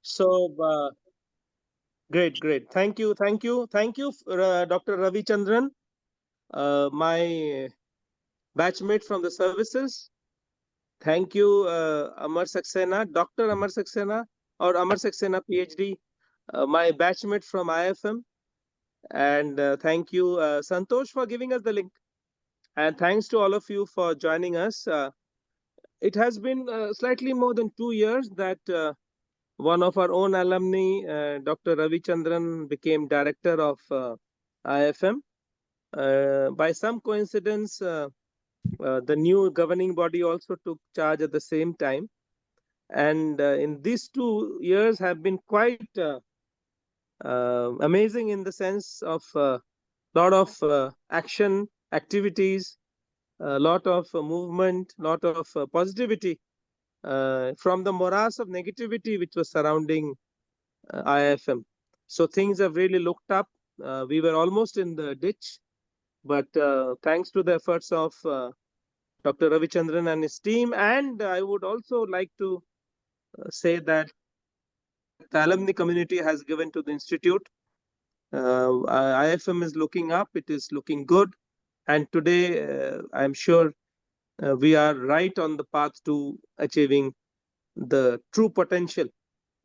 So, great. Thank you, Dr. Ravichandran, my batchmate from the services. Thank you, Amar Saxena, Dr. Amar Saxena, or Amar Saxena, PhD, my batchmate from IIFM. And thank you, Santosh, for giving us the link. And thanks to all of you for joining us. It has been slightly more than 2 years that one of our own alumni, Dr. Ravichandran, became director of IIFM. By some coincidence, the new governing body also took charge at the same time. And in these 2 years have been quite amazing in the sense of a lot of action, activities, a lot of movement, lot of positivity from the morass of negativity which was surrounding IIFM. So things have really looked up. We were almost in the ditch, but thanks to the efforts of Dr. Ravichandran and his team, and I would also like to say that the alumni community has given to the institute. IIFM is looking up; it is looking good, and today I'm sure we are right on the path to achieving the true potential.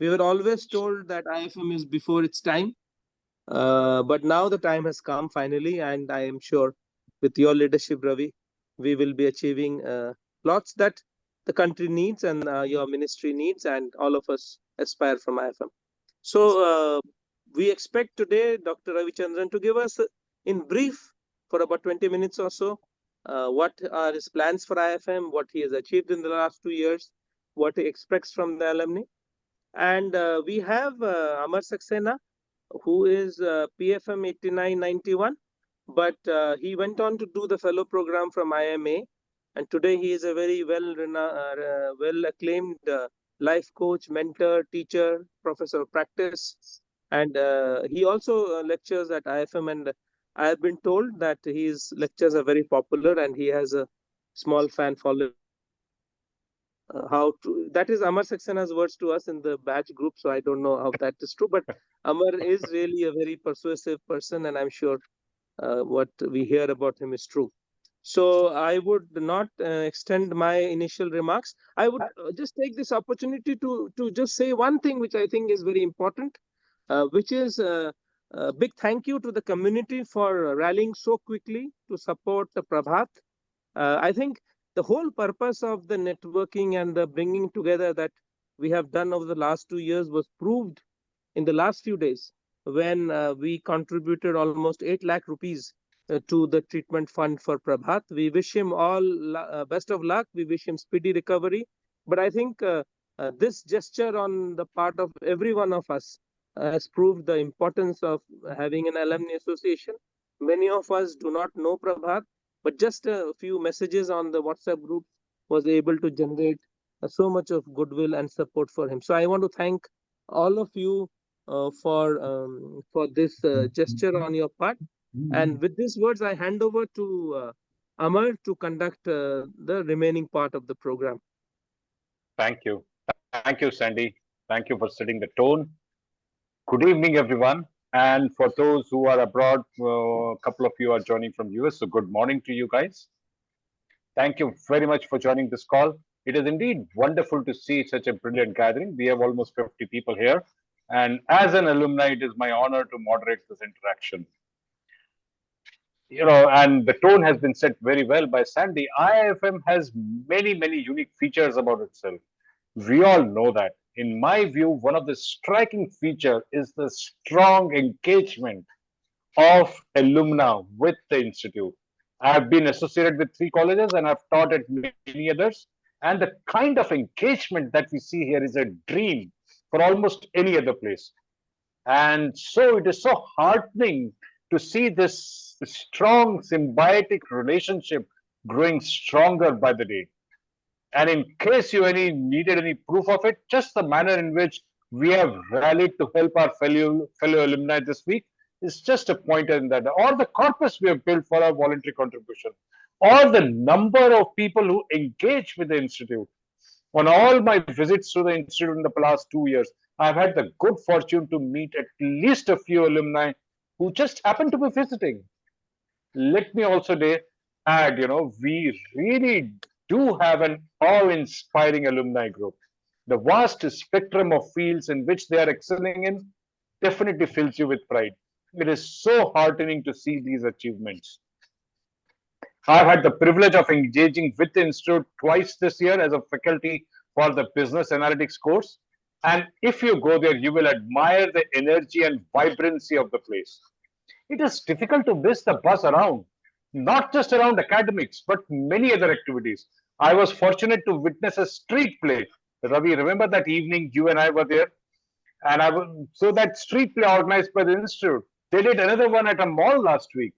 We were always told that IIFM is before its time, but now the time has come finally, and I am sure with your leadership, Ravi, we will be achieving lots that the country needs and your ministry needs, and all of us aspire from IIFM. So we expect today Dr. Ravichandran to give us, in brief, for about 20 minutes or so, what are his plans for IIFM, what he has achieved in the last 2 years, what he expects from the alumni. And we have Amar Saxena, who is PFM 8991, but he went on to do the fellow program from IMA, and today he is a very well acclaimed life coach, mentor, teacher, professor of practice, and he also lectures at IFM. And I have been told that his lectures are very popular, and he has a small fan following. How to, that is Amar Saxena's words to us in the batch group, so I don't know how that is true, but Amar is really a very persuasive person, and I'm sure what we hear about him is true. So I would not extend my initial remarks. I would just take this opportunity to just say one thing which I think is very important, which is a big thank you to the community for rallying so quickly to support the Prabhat. I think the whole purpose of the networking and the bringing together that we have done over the last 2 years was proved in the last few days when we contributed almost 8 lakh rupees to the treatment fund for Prabhat. We wish him all best of luck. We wish him speedy recovery. But I think this gesture on the part of every one of us has proved the importance of having an alumni association. Many of us do not know Prabhat, but just a few messages on the WhatsApp group was able to generate so much of goodwill and support for him. So I want to thank all of you for this gesture on your part. And with these words, I hand over to Amar to conduct the remaining part of the program. Thank you. Thank you, Sandy. Thank you for setting the tone. Good evening, everyone. And for those who are abroad, a couple of you are joining from US, so good morning to you guys. Thank you very much for joining this call. It is indeed wonderful to see such a brilliant gathering. We have almost 50 people here. And as an alumni, it is my honor to moderate this interaction. And the tone has been set very well by Sandy. IIFM has many unique features about itself. We all know that. In my view, one of the striking feature is the strong engagement of alumni with the institute. I have been associated with 3 colleges and I've taught at many others. And the kind of engagement that we see here is a dream for almost any other place. And so it is so heartening to see this strong symbiotic relationship growing stronger by the day. And in case you needed any proof of it, just the manner in which we have rallied to help our fellow alumni this week is just a pointer in that, or the corpus we have built for our voluntary contribution, or the number of people who engage with the institute. On all my visits to the institute in the last 2 years, I've had the good fortune to meet at least a few alumni who just happen to be visiting. Let me also add, we really do have an awe-inspiring alumni group. The vast spectrum of fields in which they are excelling in definitely fills you with pride. It is so heartening to see these achievements. I've had the privilege of engaging with the institute twice this year as a faculty for the business analytics course. And if you go there, you will admire the energy and vibrancy of the place. It is difficult to miss the buzz around, not just around academics, but many other activities. I was fortunate to witness a street play. Ravi, remember that evening you and I were there? And so that street play organized by the institute. They did another one at a mall last week.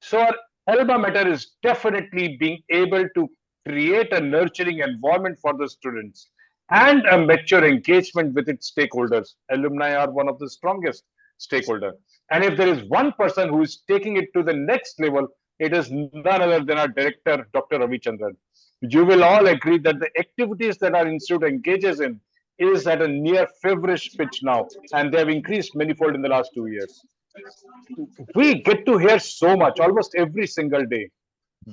So our alma mater is definitely being able to create a nurturing environment for the students and a mature engagement with its stakeholders. Alumni are one of the strongest stakeholders. And if there is one person who is taking it to the next level, it is none other than our director, Dr. Ravichandran. You will all agree that the activities that our institute engages in is at a near feverish pitch now, and they have increased manifold in the last 2 years. We get to hear so much almost every single day,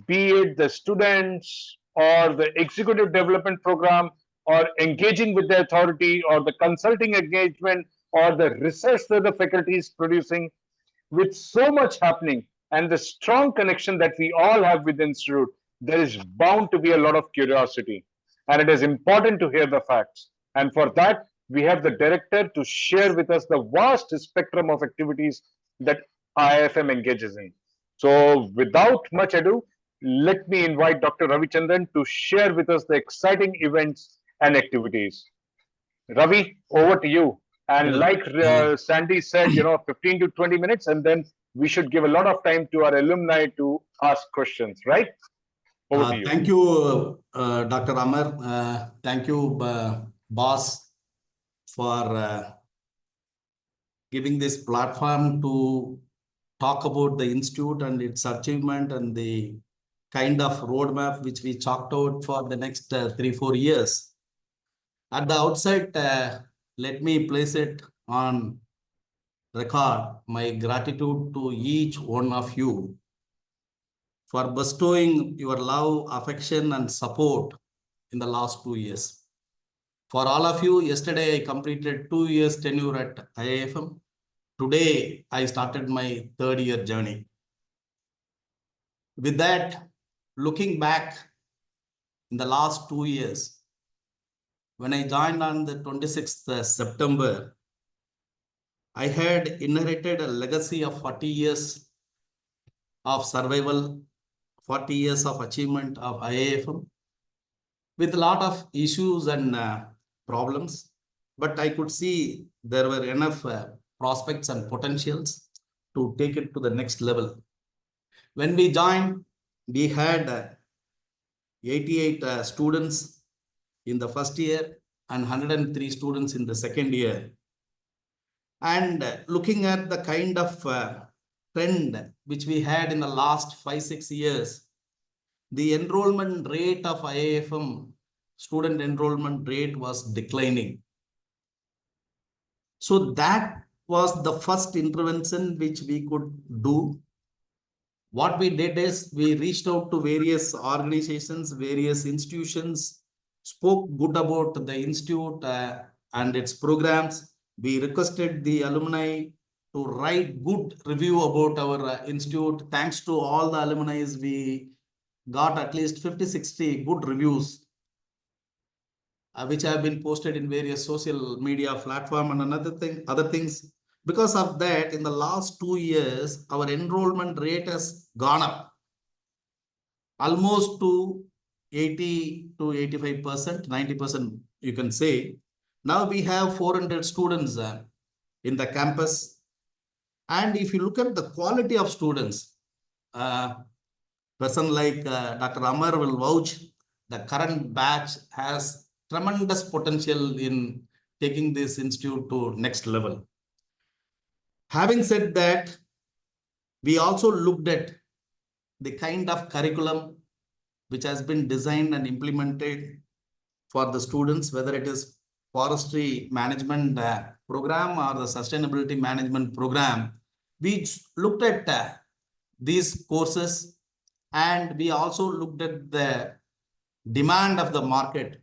be it the students or the executive development program or engaging with the authority or the consulting engagement or the research that the faculty is producing. With so much happening and the strong connection that we all have with the institute, there is bound to be a lot of curiosity, and it is important to hear the facts. And for that, we have the director to share with us the vast spectrum of activities that IIFM engages in. So, without much ado, let me invite Dr. Ravichandran to share with us the exciting events and activities. Ravi, over to you. And Well, like Sandy said, 15 to 20 minutes, and then we should give a lot of time to our alumni to ask questions, right? Over to you. thank you, Dr. Amar. Thank you, boss, for giving this platform to talk about the institute and its achievement and the kind of roadmap which we chalked out for the next 3-4 years. At the outset, let me place it on record my gratitude to each one of you for bestowing your love, affection, and support in the last 2 years. For all of you, yesterday I completed 2 years tenure at IIFM. Today, I started my 3rd-year journey. With that, looking back in the last 2 years, when I joined on the 26th September, I had inherited a legacy of 40 years of survival, 40 years of achievement of IIFM, with a lot of issues and problems. But I could see there were enough prospects and potentials to take it to the next level. When we joined, we had 88 students in the first year and 103 students in the second year. And looking at the kind of trend which we had in the last 5-6 years, the enrollment rate of IIFM, student enrollment rate was declining. So that was the first intervention which we could do. What we did is we reached out to various organizations, various institutions, spoke good about the institute and its programs. We requested the alumni to write good review about our institute. Thanks to all the alumni, we got at least 50-60 good reviews, which have been posted in various social media platform and other things. Because of that, in the last 2 years, our enrollment rate has gone up almost to 80 to 85%, 90%, you can say. Now we have 400 students in the campus. And if you look at the quality of students, person like Dr. Amar will vouch, the current batch has tremendous potential in taking this institute to next level. Having said that, we also looked at the kind of curriculum which has been designed and implemented for the students, whether it is forestry management program or the sustainability management program. We looked at these courses, and we also looked at the demand of the market.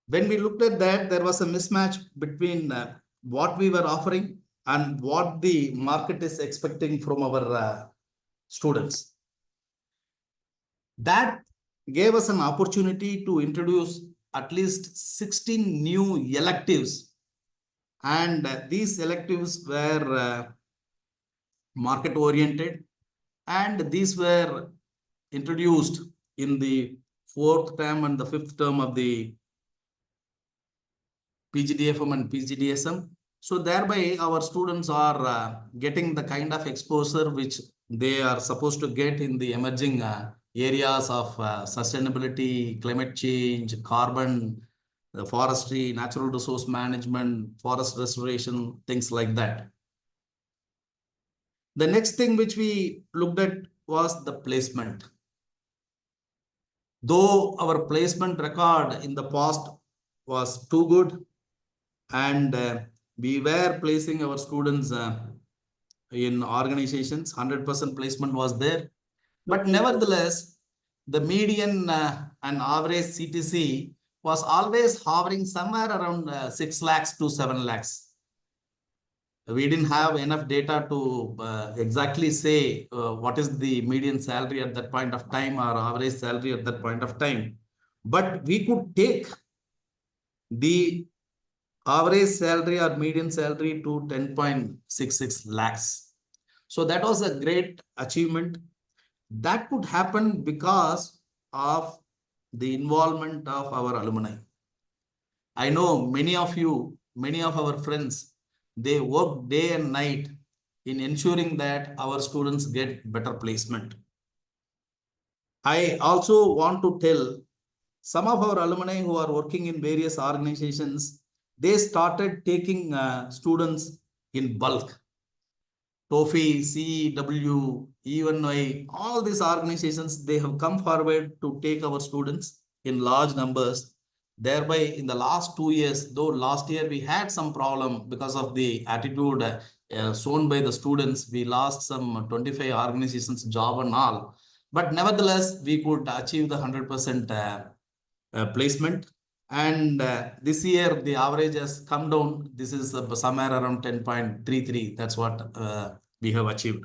When we looked at that, there was a mismatch between what we were offering and what the market is expecting from our students. That gave us an opportunity to introduce at least 16 new electives, and these electives were market oriented, and these were introduced in the 4th term and the 5th term of the PGDFM and PGDSM. So thereby our students are getting the kind of exposure which they are supposed to get in the emerging areas of sustainability, climate change, carbon, forestry, natural resource management, forest restoration, things like that. The next thing which we looked at was the placement. Though our placement record in the past was too good, and we were placing our students in organizations, 100% placement was there. But nevertheless, the median and average CTC was always hovering somewhere around 6 lakhs to 7 lakhs. We didn't have enough data to exactly say what is the median salary at that point of time or average salary at that point of time. But we could take the average salary or median salary to 10.66 lakhs. So that was a great achievement. That could happen because of the involvement of our alumni. I know many of you, many of our friends, they work day and night in ensuring that our students get better placement. I also want to tell some of our alumni who are working in various organizations, they started taking students in bulk. TOEFL, CEW, ENI, all these organizations, they have come forward to take our students in large numbers. Thereby, in the last 2 years, though last year we had some problem because of the attitude shown by the students, we lost some 25 organizations job and all. But nevertheless, we could achieve the 100% placement. And this year, the average has come down. This is somewhere around 10.33. That's what we have achieved.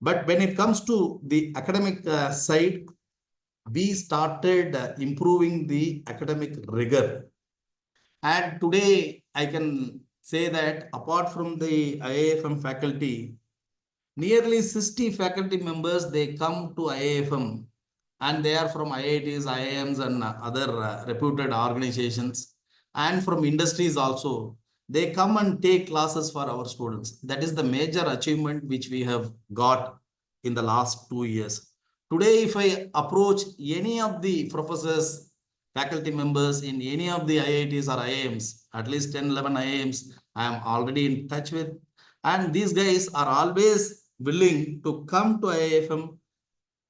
But when it comes to the academic side, we started improving the academic rigor. And today, I can say that apart from the IIFM faculty, nearly 60 faculty members, they come to IIFM, and they are from IITs, IIMs, and other reputed organizations, and from industries also. They come and take classes for our students. That is the major achievement which we have got in the last 2 years. Today, if I approach any of the professors, faculty members in any of the IITs or IIMs, at least 10, 11 IIMs, I am already in touch with. And these guys are always willing to come to IIFM,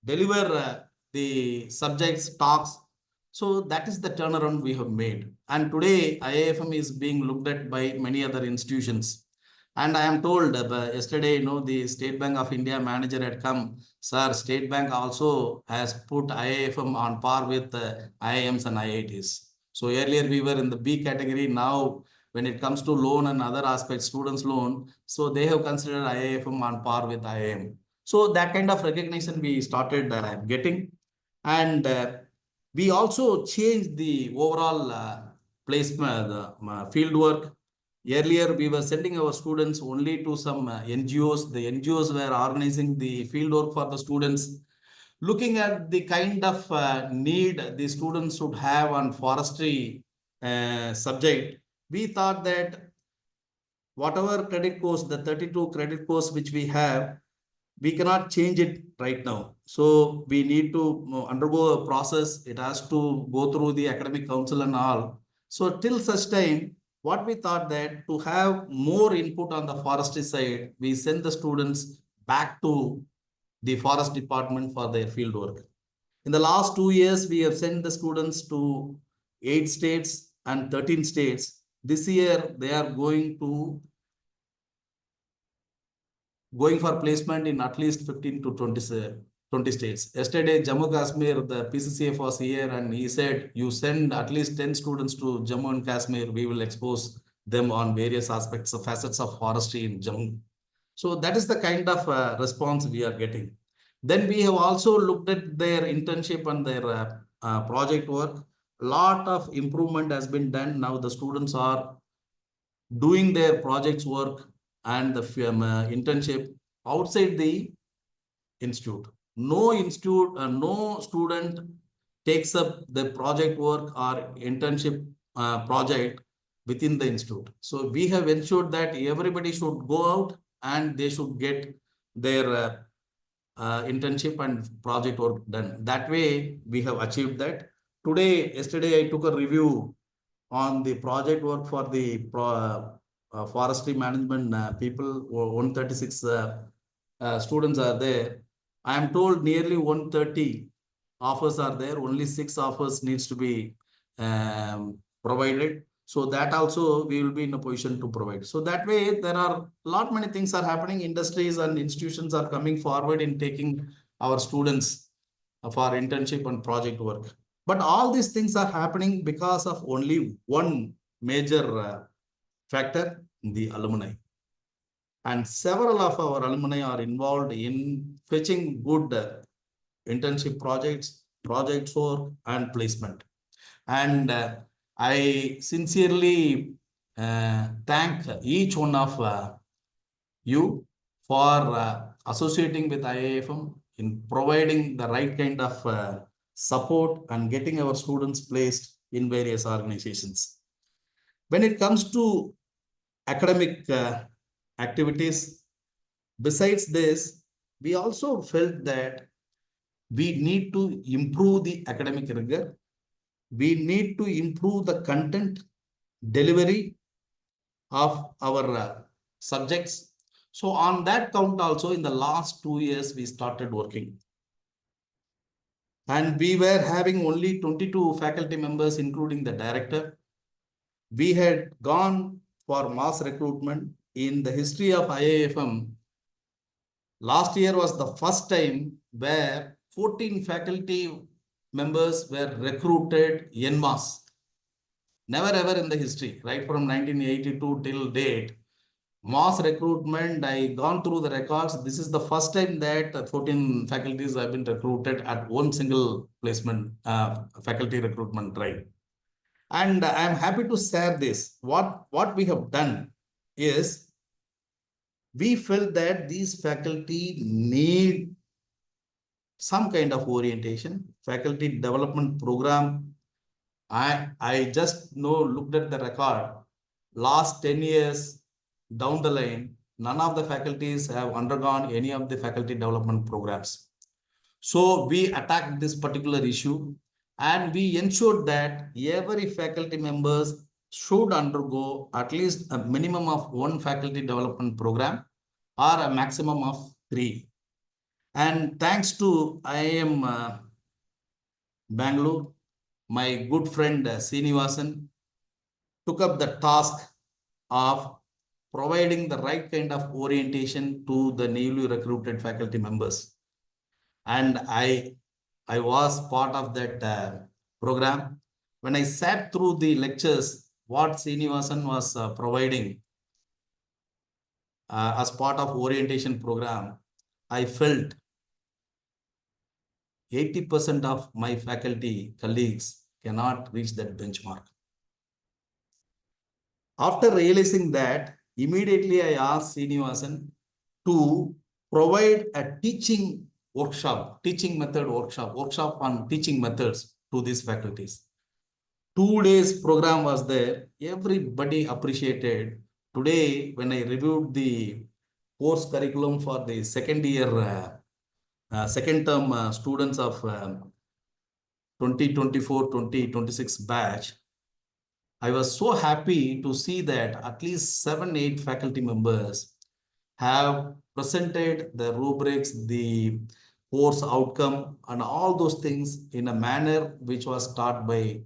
deliver the subjects, talks. So that is the turnaround we have made. And today, IIFM is being looked at by many other institutions. And I am told yesterday, the State Bank of India manager had come. Sir, State Bank also has put IIFM on par with IIMs and IITs. So earlier we were in the B category. Now, when it comes to loan and other aspects, students loan, so they have considered IIFM on par with IIM. So that kind of recognition we started getting. And we also changed the overall placement, the field work. Earlier, we were sending our students only to some NGOs. The NGOs were organizing the field work for the students. Looking at the kind of need the students should have on forestry subject, we thought that whatever credit course, the 32 credit course which we have, we cannot change it right now. So we need to undergo a process. It has to go through the academic council and all. So till such time, what we thought that to have more input on the forestry side, we send the students back to the forest department for their field work. In the last 2 years, we have sent the students to 8 states and 13 states. This year, they are going for placement in at least 15 to 20 states. Yesterday, Jammu Kashmir, the PCCF was here and he said, you send at least 10 students to Jammu and Kashmir, we will expose them on various aspects of facets of forestry in Jammu. So that is the kind of response we are getting. Then we have also looked at their internship and their project work. A lot of improvement has been done. Now the students are doing their projects work and the internship outside the institute. No student takes up the project work or internship project within the institute. So we have ensured that everybody should go out and they should get their internship and project work done. That way we have achieved that. Yesterday I took a review on the project work for the forestry management people. 136 students are there. I am told nearly 130 offers are there. Only 6 offers needs to be provided. So that also we will be in a position to provide. So that way there are many things are happening. Industries and institutions are coming forward in taking our students for internship and project work. But all these things are happening because of only one major factor, the alumni. And several of our alumni are involved in fetching good internship projects, project work, and placement. And I sincerely thank each one of you for associating with IIFM in providing the right kind of support and getting our students placed in various organizations. When it comes to academic activities, besides this, we also felt that we need to improve the academic rigor. We need to improve the content delivery of our subjects. So on that count also, in the last 2 years, we started working. And we were having only 22 faculty members, including the director. We had gone for mass recruitment. In the history of IIFM, last year was the first time where 14 faculty members were recruited en masse. Never ever in the history, right from 1982 till date, mass recruitment, I gone through the records. This is the first time that 14 faculties have been recruited at one single placement faculty recruitment drive. And I am happy to share this. What we have done is we felt that these faculty need some kind of orientation, faculty development program. I just looked at the record. Last 10 years down the line, none of the faculties have undergone any of the faculty development programs. So we attacked this particular issue and we ensured that every faculty members should undergo at least a minimum of one faculty development program or a maximum of 3. And thanks to IIM Bangalore, my good friend Srinivasan took up the task of providing the right kind of orientation to the newly recruited faculty members. And I was part of that program. When I sat through the lectures, what Srinivasan was providing as part of orientation program, I felt 80% of my faculty colleagues cannot reach that benchmark. After realizing that, immediately I asked Srinivasan to provide a teaching workshop on teaching methods to these faculties. 2 days program was there. Everybody appreciated. Today, when I reviewed the course curriculum for the second year, second term students of 2024-2026 batch, I was so happy to see that at least 7-8 faculty members have presented the rubrics, the course outcome, and all those things in a manner which was taught by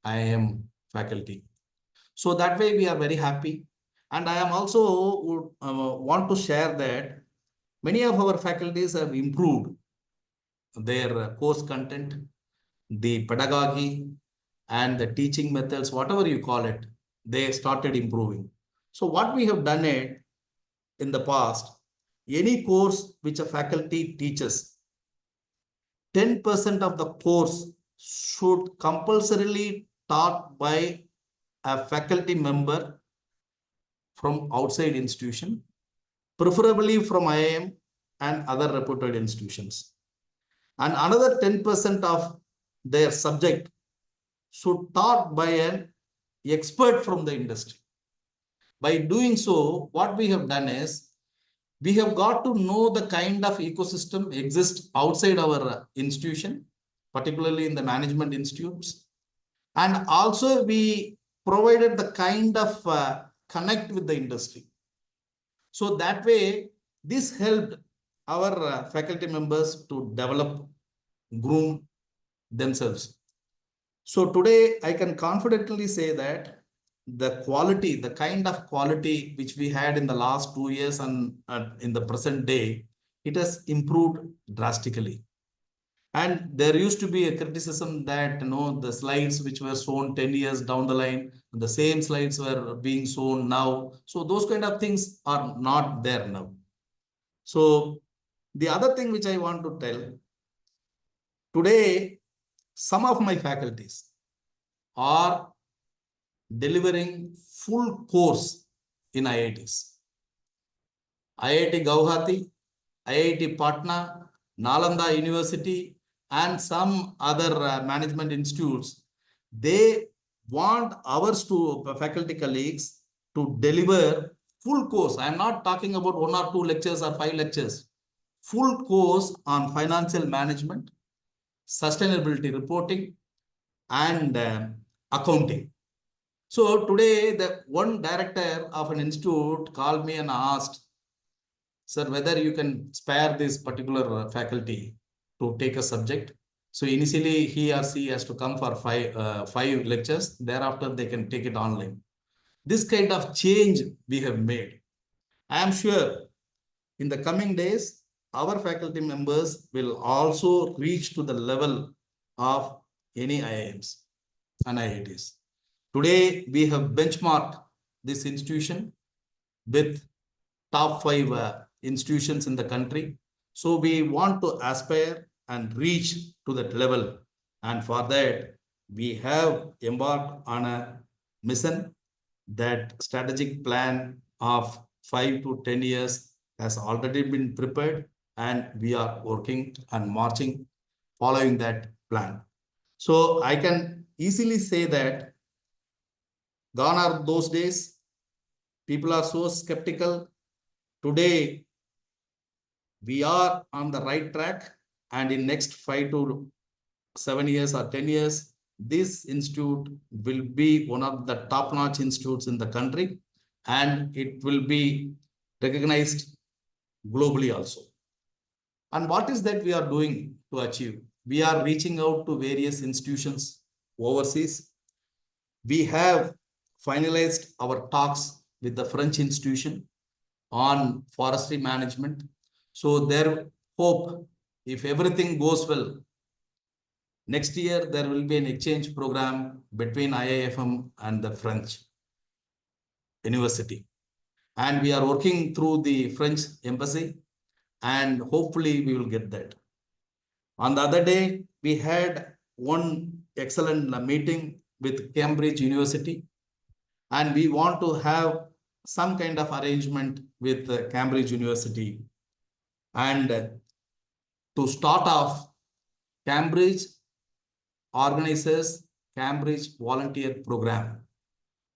IIM faculty. So that way we are very happy. And I am also would, want to share that many of our faculties have improved their course content, the pedagogy, and the teaching methods, whatever you call it, they started improving. So what we have done it in the past, any course which a faculty teaches, 10% of the course should compulsorily taught by a faculty member from outside institution, preferably from IIM and other reputed institutions. And another 10% of their subject should taught by an expert from the industry. By doing so, what we have done is we have got to know the kind of ecosystem exists outside our institution, particularly in the management institutes. And also we provided the kind of connect with the industry. So that way, this helped our faculty members to develop, groom themselves. So today I can confidently say that the quality, the kind of quality which we had in the last 2 years and in the present day, it has improved drastically. And there used to be a criticism that the slides which were shown 10 years down the line, the same slides were being shown now. So those kind of things are not there now. So the other thing which I want to tell, today, some of my faculties are delivering full course in IITs. IIT Guwahati, IIT Patna, Nalanda University, and some other management institutes, they want our faculty colleagues to deliver full course. I am not talking about 1 or 2 lectures or 5 lectures. Full course on financial management, sustainability reporting, and accounting. So today, the one director of an institute called me and asked, sir, whether you can spare this particular faculty to take a subject. So initially, he or she has to come for five lectures. Thereafter, they can take it online. This kind of change we have made. I am sure in the coming days, our faculty members will also reach to the level of any IIMs and IITs. Today, we have benchmarked this institution with top 5 institutions in the country. So we want to aspire and reach to that level. And for that, we have embarked on a mission. That strategic plan of 5 to 10 years has already been prepared, and we are working and marching following that plan. So I can easily say that gone are those days. People are so skeptical. Today, we are on the right track, and in next 5 to 7 years or 10 years, this institute will be one of the top-notch institutes in the country, and it will be recognized globally also. And what is that we are doing to achieve? We are reaching out to various institutions overseas. We have finalized our talks with the French institution on forestry management. So their hope, if everything goes well, next year there will be an exchange program between IIFM and the French university. And we are working through the French embassy, and hopefully we will get that. On the other day, we had one excellent meeting with Cambridge University, and we want to have some kind of arrangement with Cambridge University. And to start off, Cambridge organizes Cambridge Volunteer Program.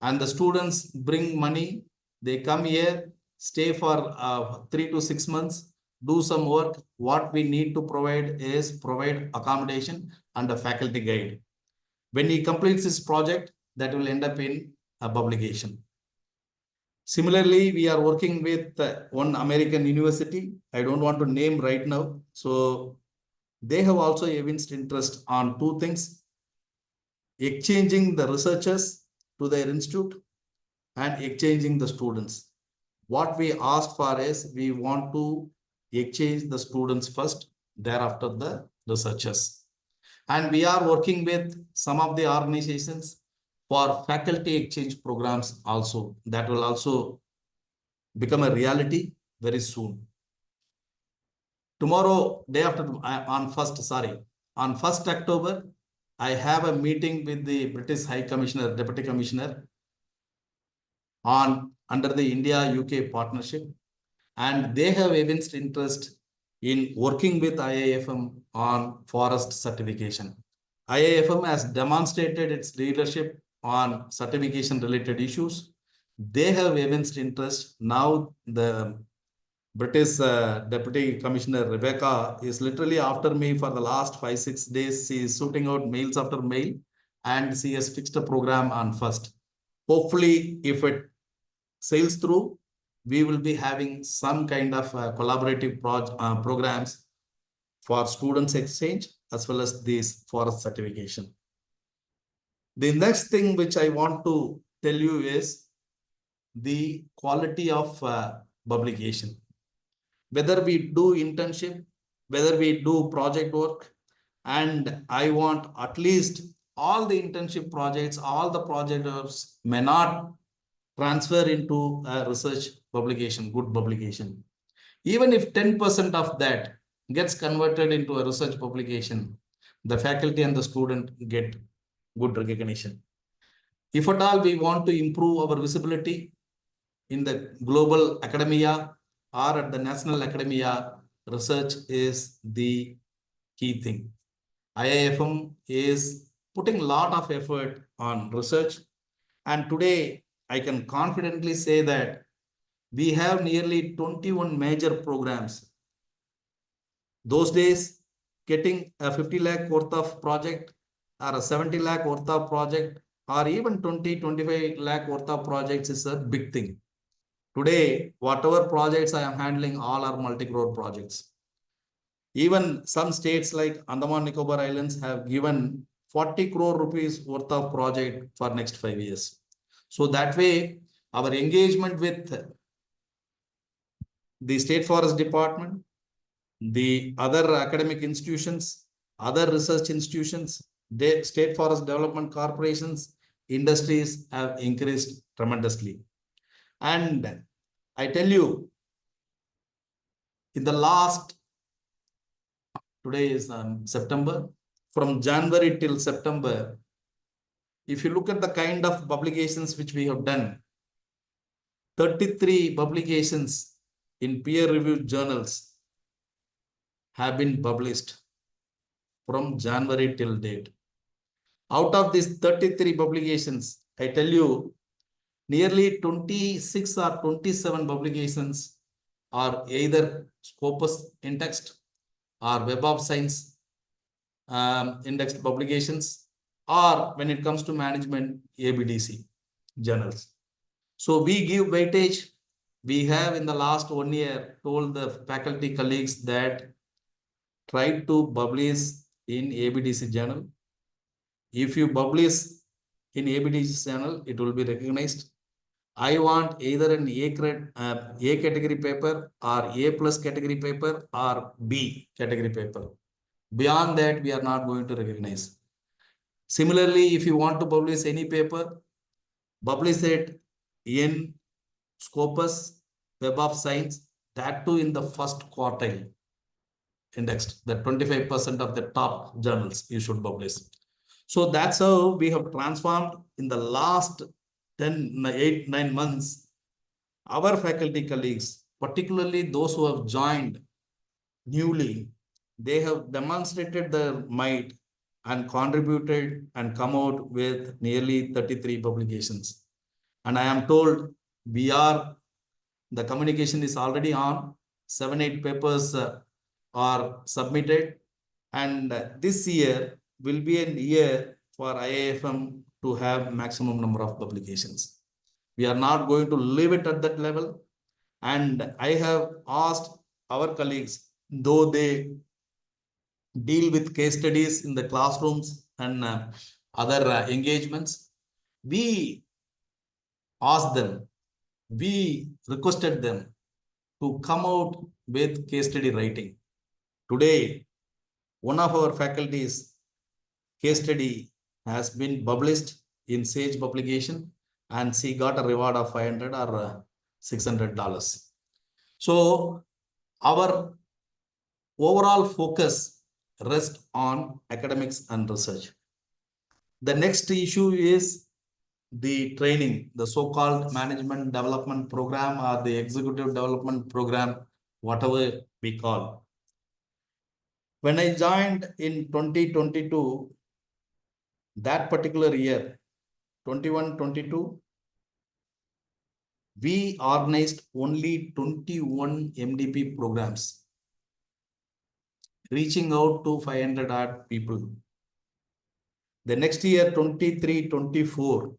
And the students bring money, they come here, stay for 3 to 6 months, do some work. What we need to provide is provide accommodation and a faculty guide. When he completes his project, that will end up in a publication. Similarly, we are working with one American university. I don't want to name right now. So they have also evinced interest on 2 things. exchanging the researchers to their institute and exchanging the students. What we ask for is we want to exchange the students first, thereafter the researchers. And we are working with some of the organizations for faculty exchange programs also. That will also become a reality very soon. Tomorrow, day after, on 1st October, I have a meeting with the British High Commissioner, Deputy Commissioner on under the India-UK partnership, and they have evinced interest in working with IIFM on forest certification. IIFM has demonstrated its leadership on certification related issues. They have evinced interest. Now the British Deputy Commissioner Rebecca is literally after me for the last 5-6 days. She is shooting out mails after mail, and she has fixed a program on first. Hopefully, if it sails through, we will be having some kind of collaborative programs for students exchange as well as this forest certification. The next thing which I want to tell you is the quality of publication. Whether we do internship, whether we do project work, and I want at least all the internship projects, all the projects may not transfer into a research publication, good publication. Even if 10% of that gets converted into a research publication, the faculty and the student get good recognition. If at all we want to improve our visibility in the global academia or at the national academia, research is the key thing. IIFM is putting a lot of effort on research, and today I can confidently say that we have nearly 21 major programs. Those days, getting a 50 lakh worth of project or a 70 lakh worth of project or even 20-25 lakh worth of projects is a big thing. Today, whatever projects I am handling, all are multi-crore projects. Even some states like Andaman Nicobar Islands have given 40 crore rupees worth of project for next 5 years. So that way, our engagement with the State Forest Department, the other academic institutions, other research institutions, state forest development corporations, industries have increased tremendously. And I tell you, in the last, today is September, from January till September, if you look at the kind of publications which we have done, 33 publications in peer-reviewed journals have been published from January till date. Out of these 33 publications, I tell you, nearly 26 or 27 publications are either Scopus indexed or Web of Science indexed publications, or when it comes to management, ABDC journals. So we give weightage. We have in the last 1 year told the faculty colleagues that try to publish in ABDC journal. If you publish in ABDC channel, it will be recognized. I want either an A category paper or A plus category paper or B category paper. Beyond that, we are not going to recognize. Similarly, if you want to publish any paper, publish it in Scopus, Web of Science, that too in the first quartile indexed, the 25% of the top journals you should publish. So that's how we have transformed in the last 8-9 months. Our faculty colleagues, particularly those who have joined newly, they have demonstrated their might and contributed and come out with nearly 33 publications. And I am told the communication is already on, 7-8 papers are submitted, and this year will be a year for IIFM to have maximum number of publications. We are not going to leave it at that level. And I have asked our colleagues, though they deal with case studies in the classrooms and other engagements, we asked them, we requested them to come out with case study writing. Today, one of our faculties case study has been published in Sage publication, and she got a reward of $500 or $600. So our overall focus rests on academics and research. The next issue is the training, the so-called management development program or the executive development program, whatever we call. When I joined in 2022, that particular year, 21-22, we organized only 21 MDP programs, reaching out to 500 odd people. The next year, 23-24,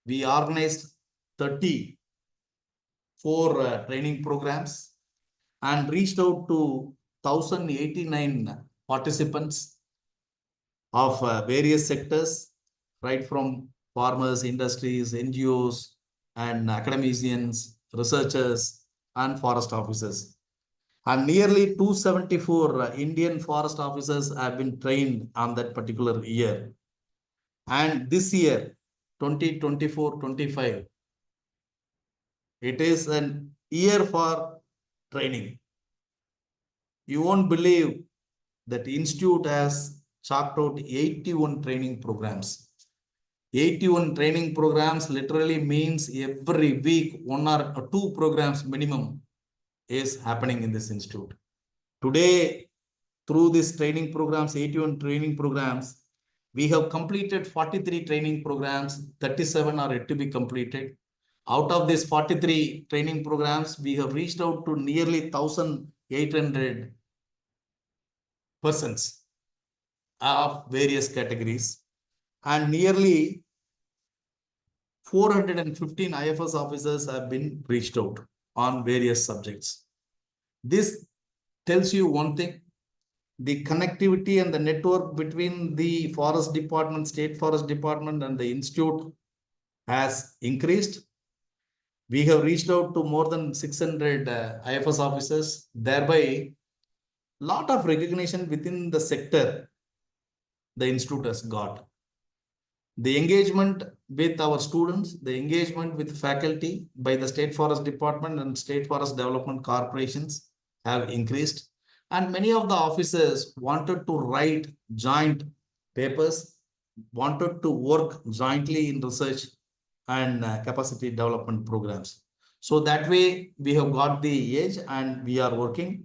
we organized 34 training programs and reached out to 1,089 participants of various sectors, right from farmers, industries, NGOs, and academicians, researchers, and forest officers. And nearly 274 Indian forest officers have been trained on that particular year. And this year, 2024-25, it is an year for training. You won't believe that the institute has chalked out 81 training programs. 81 training programs literally means every week 1 or 2 programs minimum is happening in this institute. Today, through these training programs, 81 training programs, we have completed 43 training programs, 37 are yet to be completed. Out of these 43 training programs, we have reached out to nearly 1,800 persons of various categories, and nearly 415 IFS officers have been reached out on various subjects. This tells you one thing: the connectivity and the network between the forest department, state forest department, and the institute has increased. We have reached out to more than 600 IFS officers, thereby lot of recognition within the sector the institute has got. The engagement with our students, the engagement with faculty by the State Forest Department and State Forest Development Corporations have increased. And many of the officers wanted to write joint papers, wanted to work jointly in research and capacity development programs. So that way we have got the edge and we are working.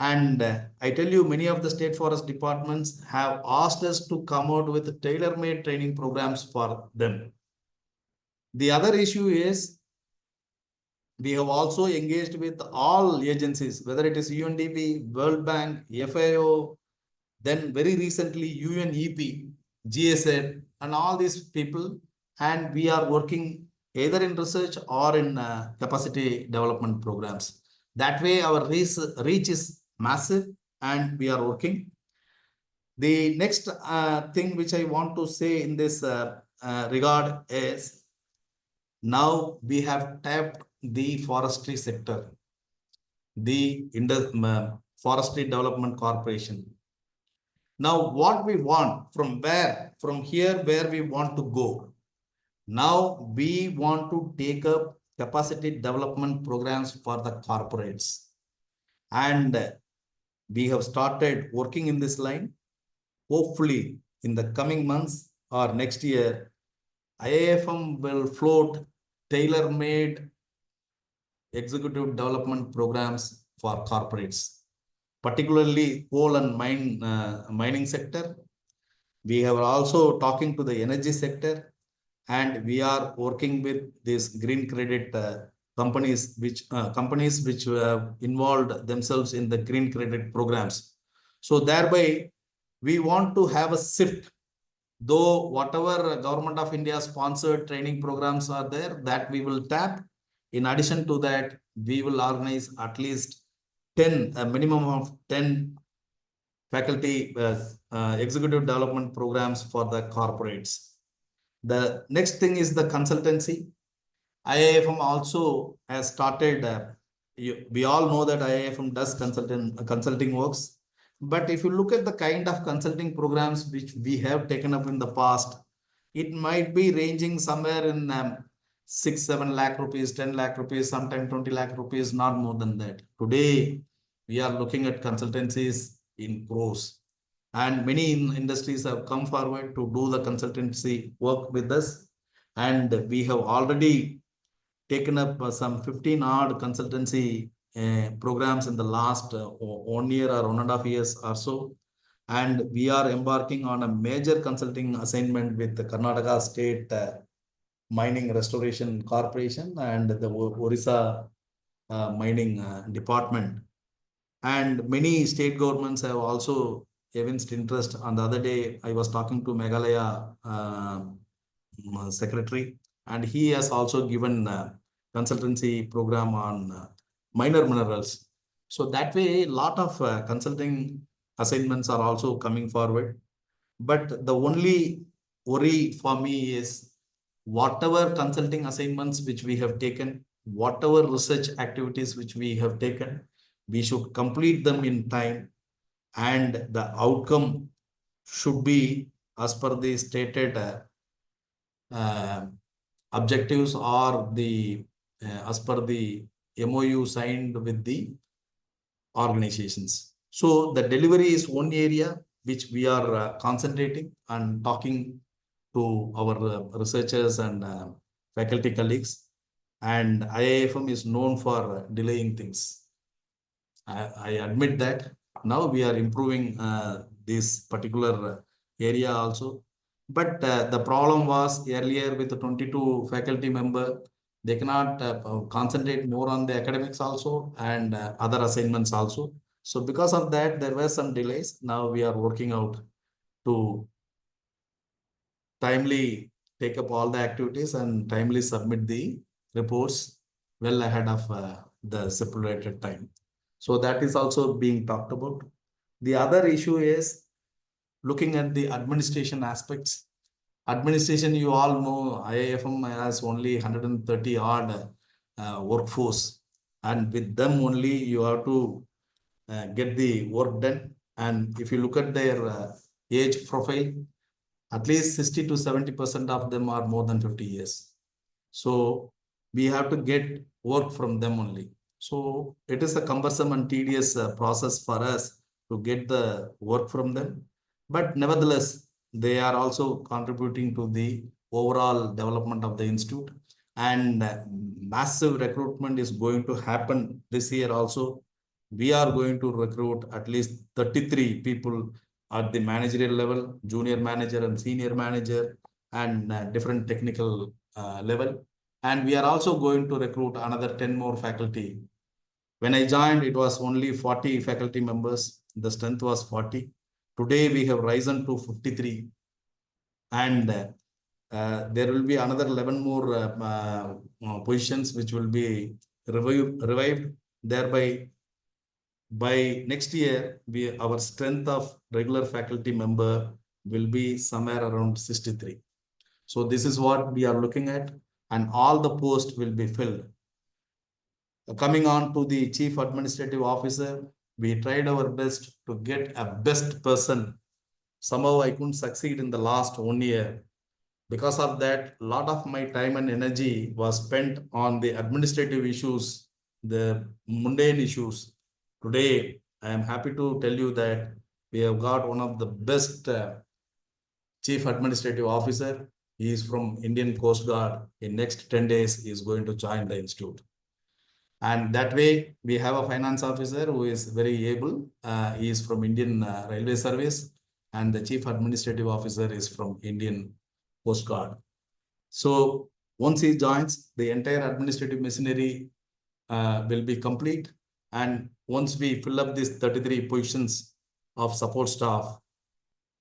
And I tell you, many of the state forest departments have asked us to come out with tailor-made training programs for them. The other issue is we have also engaged with all agencies, whether it is UNDP, World Bank, FAO, then very recently UNEP, GSA, and all these people. And we are working either in research or in capacity development programs. That way our reach is massive and we are working. The next thing which I want to say in this regard is now we have tapped the forestry sector, the Forestry Development Corporation. Now what we want from here where we want to go. Now we want to take up capacity development programs for the corporates. And we have started working in this line. Hopefully in the coming months or next year, IIFM will float tailor-made executive development programs for corporates, particularly coal and mining sector. We have also talking to the energy sector, and we are working with these green credit companies which have involved themselves in the green credit programs. So thereby we want to have a shift, though whatever Government of India sponsored training programs are there, that we will tap. In addition to that, we will organize at least 10, a minimum of 10 faculty executive development programs for the corporates. The next thing is the consultancy. IIFM also has started, we all know that IIFM does consulting works. But if you look at the kind of consulting programs which we have taken up in the past, it might be ranging somewhere in 6-7 lakh rupees, 10 lakh rupees, sometimes 20 lakh rupees, not more than that. Today, we are looking at consultancies in crores. And many industries have come forward to do the consultancy work with us. And we have already taken up some 15 odd consultancy programs in the last 1 year or 1.5 years or so. And we are embarking on a major consulting assignment with the Karnataka State Mining Restoration Corporation and the Orissa Mining Department. And many state governments have also evinced interest. On the other day, I was talking to Meghalaya secretary, and he has also given consultancy program on minor minerals. So that way, a lot of consulting assignments are also coming forward. But the only worry for me is whatever consulting assignments which we have taken, whatever research activities which we have taken, we should complete them in time, and the outcome should be as per the stated uh, objectives or the as per the MOU signed with the organizations. So the delivery is one area which we are concentrating and talking to our researchers and faculty colleagues. And IIFM is known for delaying things. I admit that. Now we are improving this particular area also. But the problem was earlier with the 22 faculty member, they cannot concentrate more on the academics also and other assignments also. So because of that, there were some delays. Now we are working out to timely take up all the activities and timely submit the reports well ahead of the stipulated time. So that is also being talked about. The other issue is looking at the administration aspects. Administration, you all know, IIFM has only 130 odd workforce, and with them only you have to get the work done. And if you look at their age profile, at least 60 to 70% of them are more than 50 years. So we have to get work from them only. So it is a cumbersome and tedious process for us to get the work from them. But nevertheless, they are also contributing to the overall development of the institute. And massive recruitment is going to happen this year also. We are going to recruit at least 33 people at the managerial level, junior manager and senior manager, and different technical level. And we are also going to recruit another 10 more faculty. When I joined, it was only 40 faculty members. The strength was 40. Today, we have risen to 53. And there will be another 11 more positions which will be revived. Thereby, by next year, our strength of regular faculty member will be somewhere around 63. So this is what we are looking at, and all the posts will be filled. Coming on to the chief administrative officer, we tried our best to get a best person. Somehow I couldn't succeed in the last 1 year. Because of that, a lot of my time and energy was spent on the administrative issues, the mundane issues. Today, I am happy to tell you that we have got one of the best chief administrative officer. He is from Indian Coast Guard. In next 10 days, he is going to join the institute. And that way, we have a finance officer who is very able. He is from Indian Railway Service, and the chief administrative officer is from Indian Coast Guard. So once he joins, the entire administrative machinery will be complete. And once we fill up these 33 positions of support staff,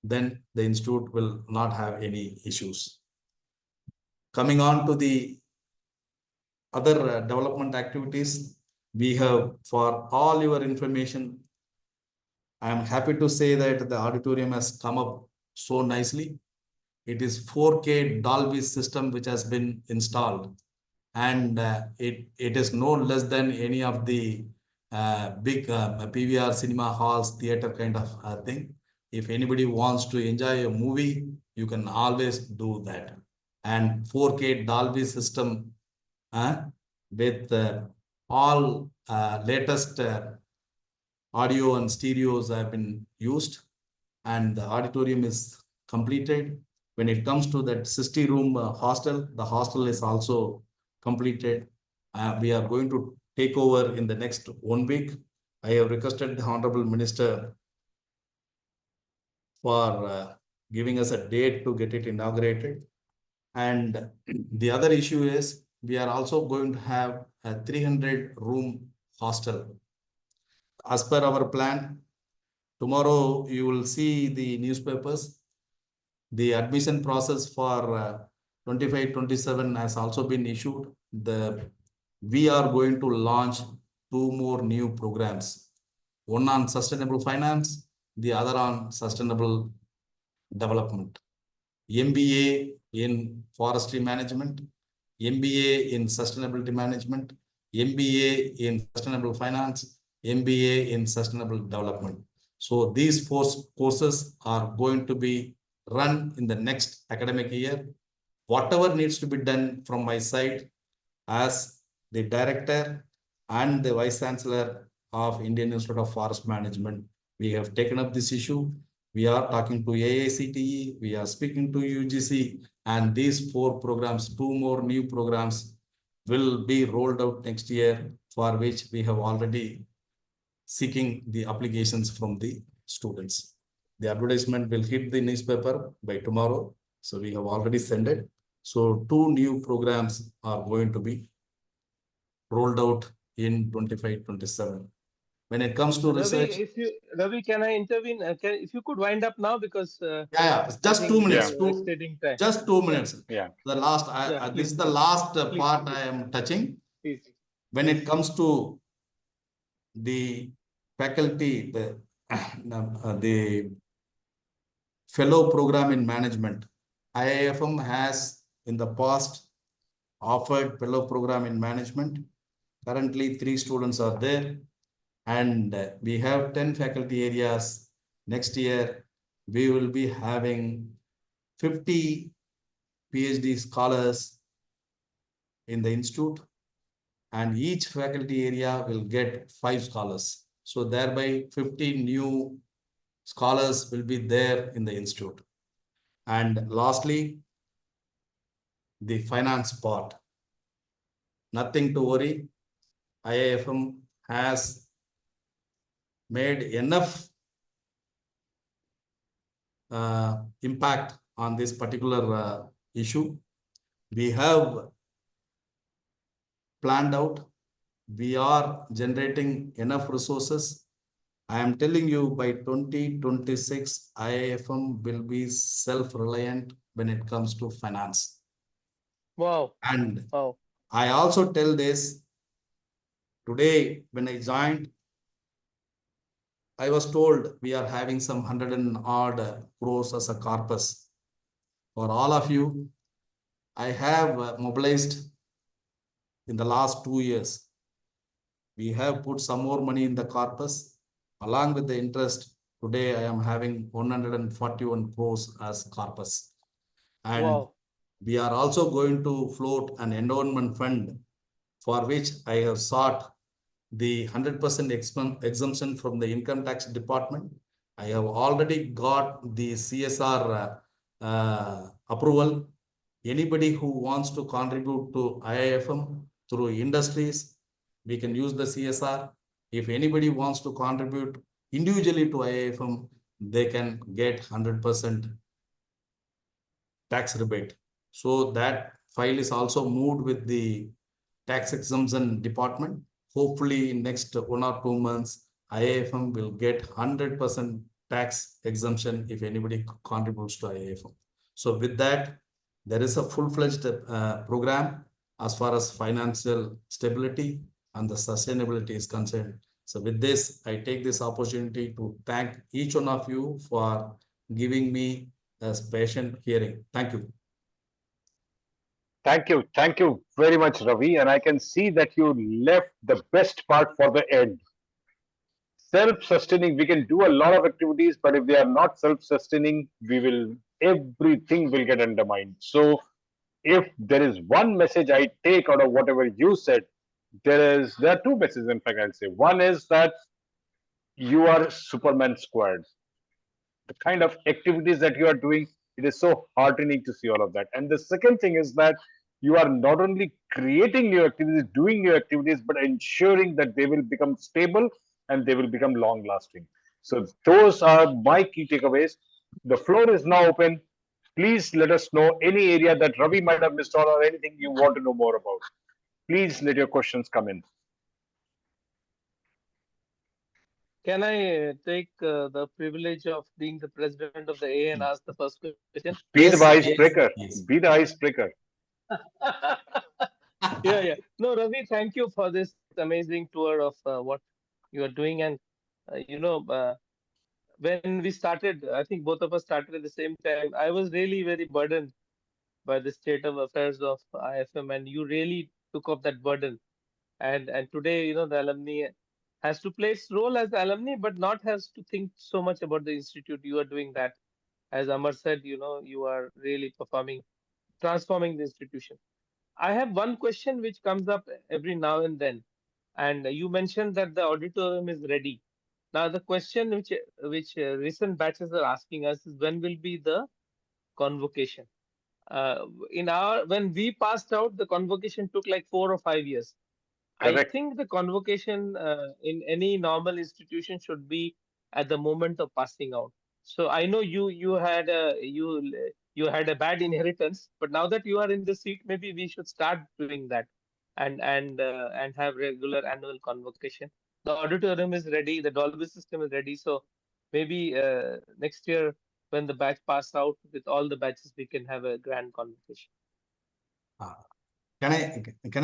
then the institute will not have any issues. Coming on to the other development activities, we have, for all your information, I am happy to say that the auditorium has come up so nicely. It is 4K Dolby system which has been installed, and it is no less than any of the big PVR cinema halls, theater kind of thing. If anybody wants to enjoy a movie, you can always do that. And 4K Dolby system with all latest audio and stereos have been used, and the auditorium is completed. When it comes to that 60 room hostel, the hostel is also completed. We are going to take over in the next 1 week. I have requested the Honorable Minister for giving us a date to get it inaugurated. And the other issue is we are also going to have a 300 room hostel. As per our plan, tomorrow you will see the newspapers. The admission process for 25-27 has also been issued. We are going to launch 2 more new programs, one on sustainable finance, the other on sustainable development. MBA in forestry management, MBA in sustainability management, MBA in sustainable finance, MBA in sustainable development. So these 4 courses are going to be run in the next academic year. Whatever needs to be done from my side as the director and the vice chancellor of Indian Institute of Forest Management, we have taken up this issue. We are talking to AICTE, we are speaking to UGC, and these 4 programs, 2 more new programs will be rolled out next year, for which we have already seeking the applications from the students. The advertisement will hit the newspaper by tomorrow. So we have already sent it. So 2 new programs are going to be rolled out in 25-27. When it comes to research, Ravi, can I intervene? If you could wind up now, because I just think 2 minutes. we're extending time. Just 2 minutes. Yeah. The last, this is the last part I am touching. Please. When it comes to the faculty, the fellow program in management, IIFM has in the past offered fellow program in management. Currently, 3 students are there, and we have 10 faculty areas. Next year, we will be having 50 PhD scholars in the institute, and each faculty area will get 5 scholars. So thereby 50 new scholars will be there in the institute. And lastly, the finance part. Nothing to worry. IIFM has made enough impact on this particular issue. We have planned out. We are generating enough resources. I am telling you, by 2026, IIFM will be self-reliant when it comes to finance. Wow. And wow. I also tell this today when I joined, I was told we are having some 100 and odd crores as a corpus. For all of you, I have mobilized in the last 2 years. We have put some more money in the corpus along with the interest. Today, I am having 141 crores as corpus. And wow. we are also going to float an endowment fund for which I have sought the 100% exemption from the income tax department. I have already got the CSR approval. Anybody who wants to contribute to IIFM through industries, we can use the CSR. If anybody wants to contribute individually to IIFM, they can get 100% tax rebate. So that file is also moved with the tax exemption department. Hopefully in next 1 or 2 months, IIFM will get 100% tax exemption if anybody contributes to IIFM. So with that, there is a full-fledged program as far as financial stability and the sustainability is concerned. So with this, I take this opportunity to thank each one of you for giving me a patient hearing. Thank you. Thank you very much, Ravi. And I can see that you left the best part for the end. Self-sustaining, we can do a lot of activities, but if they are not self-sustaining, everything will get undermined. So if there is one message I take out of whatever you said, there are two messages, in fact, I'll say. One is that you are Superman squared. The kind of activities that you are doing, it is so heartening to see all of that. And the second thing is that you are not only creating new activities, doing new activities, but ensuring that they will become stable and they will become long lasting. So those are my key takeaways. The floor is now open. Please let us know any area that Ravi might have missed out or anything you want to know more about. Please let your questions come in. Can I take the privilege of being the president of the A and ask the first question? Be the Yes, yes, icebreaker. yes. Be the icebreaker. Yeah, yeah. No, Ravi, thank you for this amazing tour of what you are doing. And, when we started, I think both of us started at the same time. I was really very burdened by the state of affairs of IFM, and you really took up that burden. And today, the alumni has to play its role as the alumni, but not has to think so much about the institute. You are doing that. As Amar said, you are really transforming the institution. I have one question which comes up every now and then, and you mentioned that the auditorium is ready. Now, the question which recent batches are asking us is, when will be the convocation? In our When we passed out, the convocation took like 4 or 5 years. I Correct. think the convocation in any normal institution should be at the moment of passing out. So I know you had a bad inheritance, but now that you are in the seat, maybe we should start doing that, and have regular annual convocation. The auditorium is ready, the Dolby system is ready, so maybe next year when the batch pass out with all the batches, we can have a grand convocation. Uh, can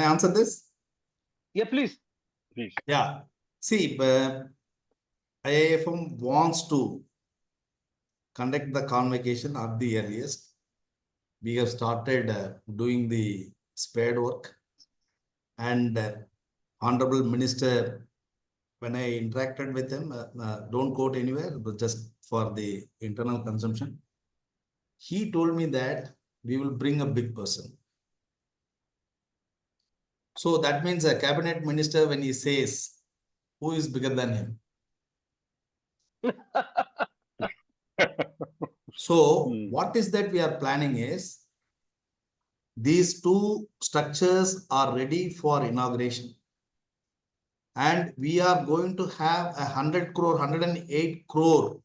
I answer this? Yeah, please. Please. Yeah. See, IIFM wants to conduct the convocation at the earliest. We have started doing the spade work, and Honorable Minister, when I interacted with him, don't quote anywhere, but just for the internal consumption, he told me that we will bring a big person. So that means a cabinet minister, when he says, who is bigger than him? So what is that we are planning is, these two structures are ready for inauguration. And we are going to have 100 crore, 108 crore,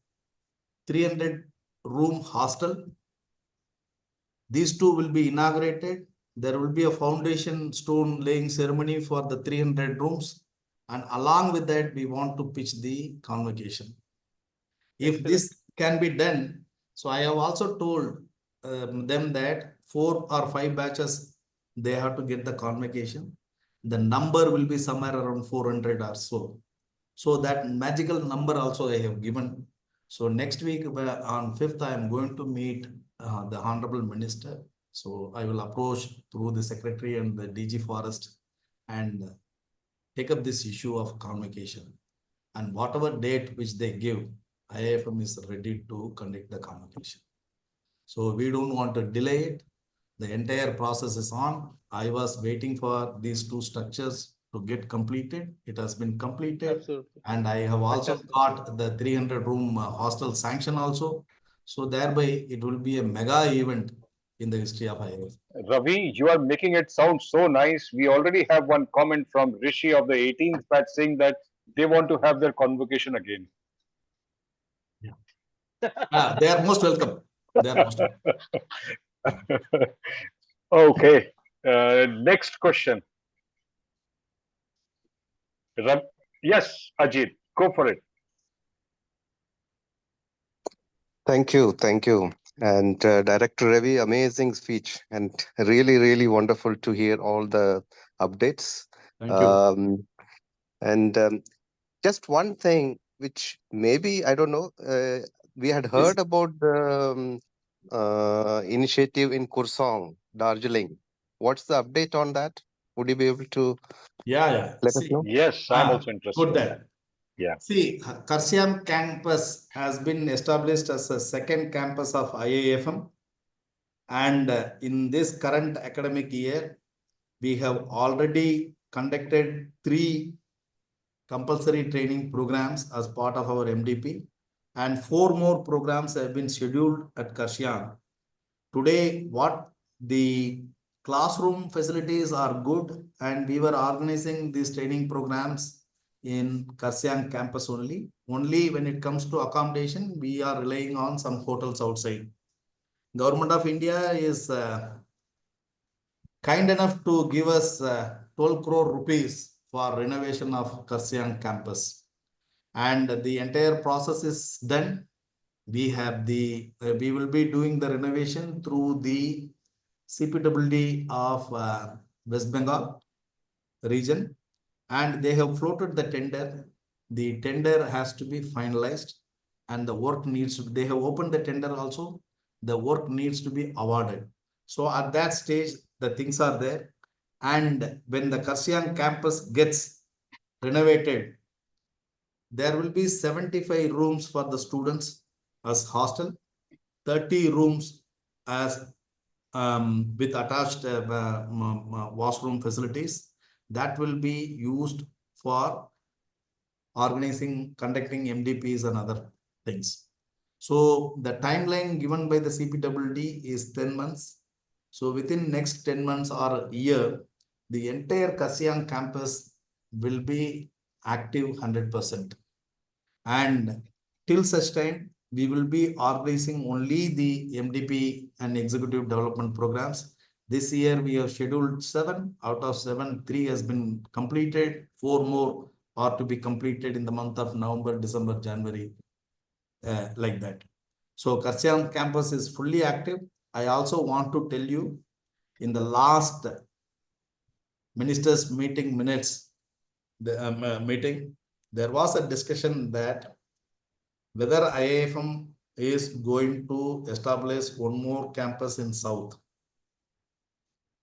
300 room hostel. These two will be inaugurated. There will be a foundation stone laying ceremony for the 300 rooms. And along with that, we want to pitch the convocation. If Excellent. this can be done, so I have also told them that 4 or 5 batches, they have to get the convocation. The number will be somewhere around 400 or so. So that magical number also I have given. So next week on 5th, I am going to meet the Honorable Minister. So I will approach through the Secretary and the DG Forest and take up this issue of convocation. And whatever date which they give, IIFM is ready to conduct the convocation. So we don't want to delay it. The entire process is on. I was waiting for these two structures to get completed. It has been completed. Absolutely. And I have also Fantastic. got the 300 room hostel sanction also. So thereby it will be a mega event in the history of IIFM. Ravi, you are making it sound so nice. We already have one comment from Rishi of the 18th batch saying that they want to have their convocation again. They are most welcome. They are most welcome. Okay. Next question. Yes, Ajit, go for it. Thank you, thank you. And Director Ravi, amazing speech and really, really wonderful to hear all the updates. Thank you. And just one thing which maybe I don't know. We had Yes. heard about the initiative in Kursong, Darjeeling. What's the update on that? Would you be able to Yeah. let us See, know? Yes, I'm also interested good in that. that. Yeah. See, Karsiam campus has been established as a second campus of IIFM. And in this current academic year, we have already conducted 3 compulsory training programs as part of our MDP, and 4 more programs have been scheduled at Karshiang. Today, what the classroom facilities are good, and we were organizing these training programs in Karshiang campus only. Only when it comes to accommodation, we are relying on some hotels outside. Government of India is kind enough to give us 12 crore rupees for renovation of Karshiang campus. And the entire process is done. We have we will be doing the renovation through the CPWD of West Bengal region, and they have floated the tender. The tender has to be finalized, and the work needs to, they have opened the tender also. The work needs to be awarded. So at that stage, the things are there. And when the Karshiang campus gets renovated, there will be 75 rooms for the students as hostel, 30 rooms as with attached washroom facilities that will be used for organizing, conducting MDPs and other things. So the timeline given by the CPWD is 10 months. So within next 10 months or a year, the entire Karshiang campus will be active 100%. And till such time, we will be organizing only the MDP and executive development programs. This year, we have scheduled 7. Out of 7, 3 has been completed. 4 more are to be completed in the month of November, December, January, like that. So Karshiang campus is fully active. I also want to tell you, in the last ministers meeting minutes, the meeting, there was a discussion that whether IIFM is going to establish one more campus in South.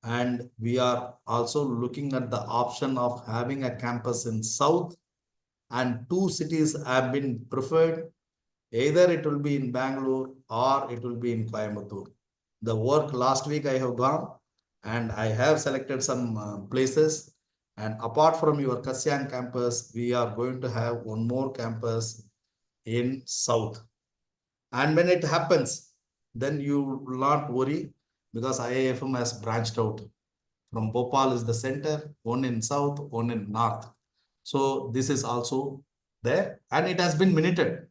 And we are also looking at the option of having a campus in South, and 2 cities have been preferred. Either it will be in Bangalore or it will be in Coimbatore. The work last week I have gone and I have selected some places. And apart from your Karshiang campus, we are going to have one more campus in South. And when it happens, then you will not worry, because IIFM has branched out. From Bhopal is the center, one in South, one in North. So this is also there, and it has been minuted.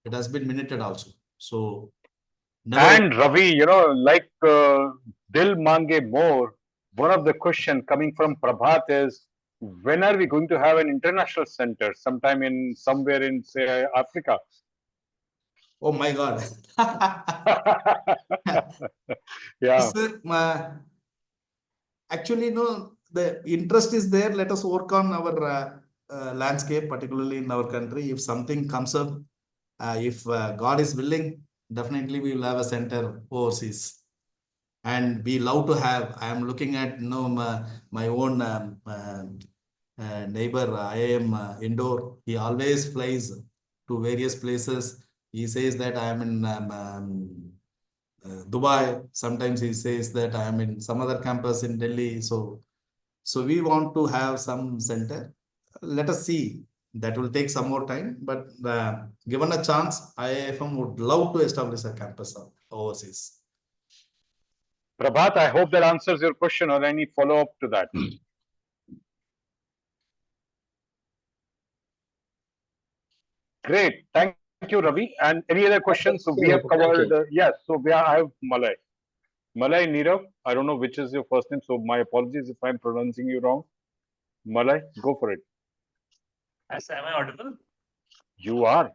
It has been minuted also. So never. And Ravi, like Dil Mange More, one of the question coming from Prabhat is, when are we going to have an international center? Sometime in somewhere in, say, Africa. Oh my God. Yeah. Sir, actually, no, the interest is there. Let us work on our landscape, particularly in our country. If something comes up, if God is willing, definitely we will have a center overseas. And we love to have. I am looking at my own neighbor, IIM Indore. He always flies to various places. He says that I am in Dubai. Sometimes he says that I am in some other campus in Delhi. So we want to have some center. Let us see. That will take some more time, but given a chance, IIFM would love to establish a campus overseas. Prabhat, I hope that answers your question or any follow up to that. Great. Thank you, Ravi. And any other questions? So we have covered, yes. So I have Malay. Malay Nirav. I don't know which is your first name. So my apologies if I'm pronouncing you wrong. Malay, go for it. Yes, am I audible? You are.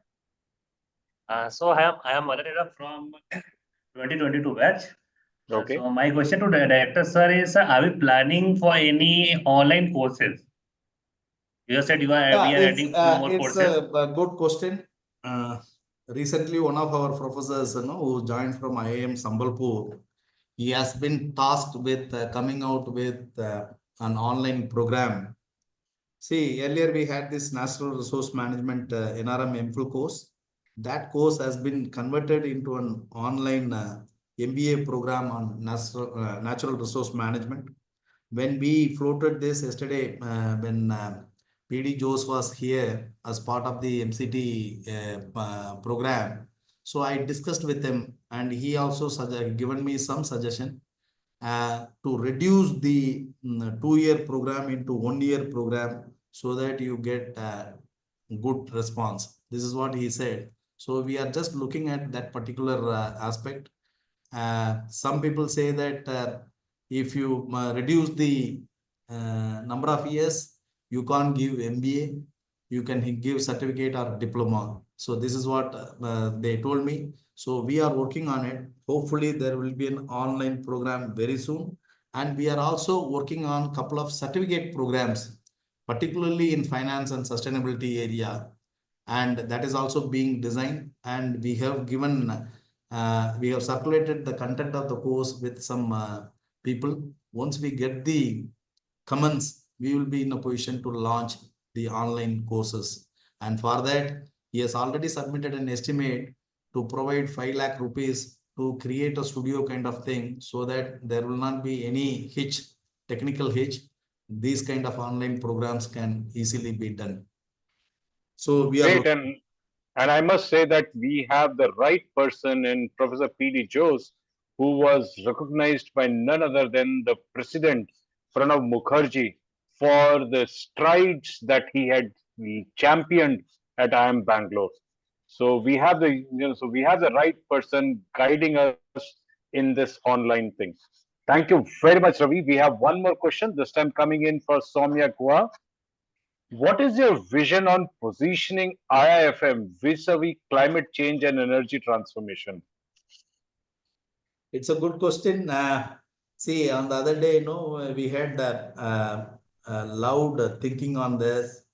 So I am Maranira from 2022 batch. Okay. So my question to the director sir is, are we planning for any online courses You said we are adding two more It's courses. a good question. Recently, one of our professors, who joined from IIM Sambalpur, he has been tasked with coming out with an online program. See, earlier we had this Natural Resource Management NRM MPhil course. That course has been converted into an online MBA program on natural resource management. When we floated this yesterday, when PD Jose was here as part of the MCT program, so I discussed with him, and he also given me some suggestion to reduce the 2-year program into 1-year program so that you get good response. This is what he said. So we are just looking at that particular aspect. Some people say that if you reduce the number of years, you can't give MBA, you can give certificate or diploma. So this is what they told me. So we are working on it. Hopefully there will be an online program very soon. And we are also working on a couple of certificate programs, particularly in finance and sustainability area. And that is also being designed. And we have given, we have circulated the content of the course with some people. Once we get the comments, we will be in a position to launch the online courses. And for that, he has already submitted an estimate to provide 5 lakh rupees to create a studio kind of thing so that there will not be any hitch, technical hitch. These kind of online programs can easily be done. So we are Great, and I must say that we have the right person in Professor P.D. Jose, who was recognized by none other than the President Pranab Mukherjee for the strides that he had championed at IIM Bangalore. So we have we have the right person guiding us in this online thing. Thank you very much, Ravi. We have one more question, this time coming in for Soumya Gua. What is your vision on positioning IIFM vis-a-vis climate change and energy transformation? It's a good question. See, on the other day, we had that loud thinking on this.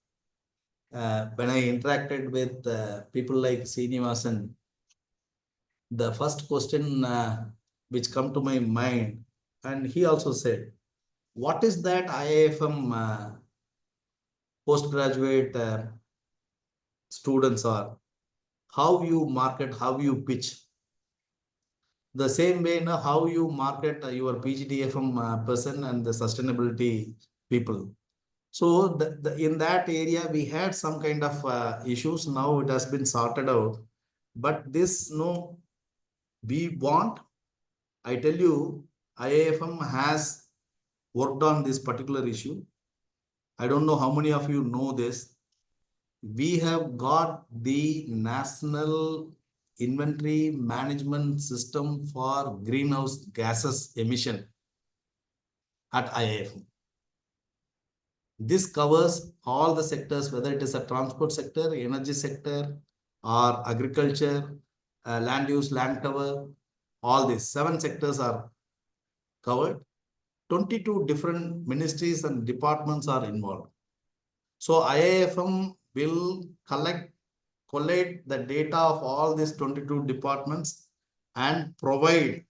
When I interacted with people like Srinivasan, the first question which come to my mind, and he also said, what is that IIFM postgraduate students are? How you market, how you pitch? The same way, how you market your PGDFM person and the sustainability people. So in that area, we had some kind of issues. Now it has been sorted out. But this, we want, I tell you, IIFM has worked on this particular issue. I don't know how many of you know this. We have got the National Inventory Management System for greenhouse gases emission at IIFM. This covers all the sectors, whether it is a transport sector, energy sector, or agriculture, land use, land cover. All these 7 sectors are covered. 22 different ministries and departments are involved. So IIFM will collate the data of all these 22 departments and provide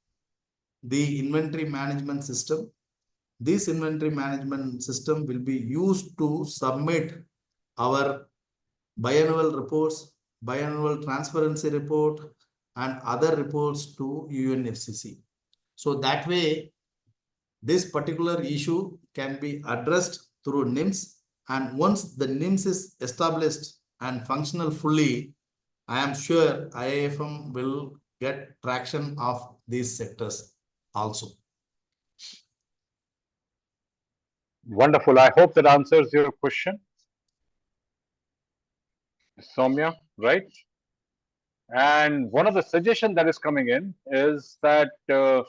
the inventory management system. This inventory management system will be used to submit our biannual reports, biannual transparency report, and other reports to UNFCCC. So that way, this particular issue can be addressed through NIMS. And once the NIMS is established and functional fully, I am sure IIFM will get traction of these sectors also. Wonderful. I hope that answers your question, Soumya, right? And one of the suggestions that is coming in is that the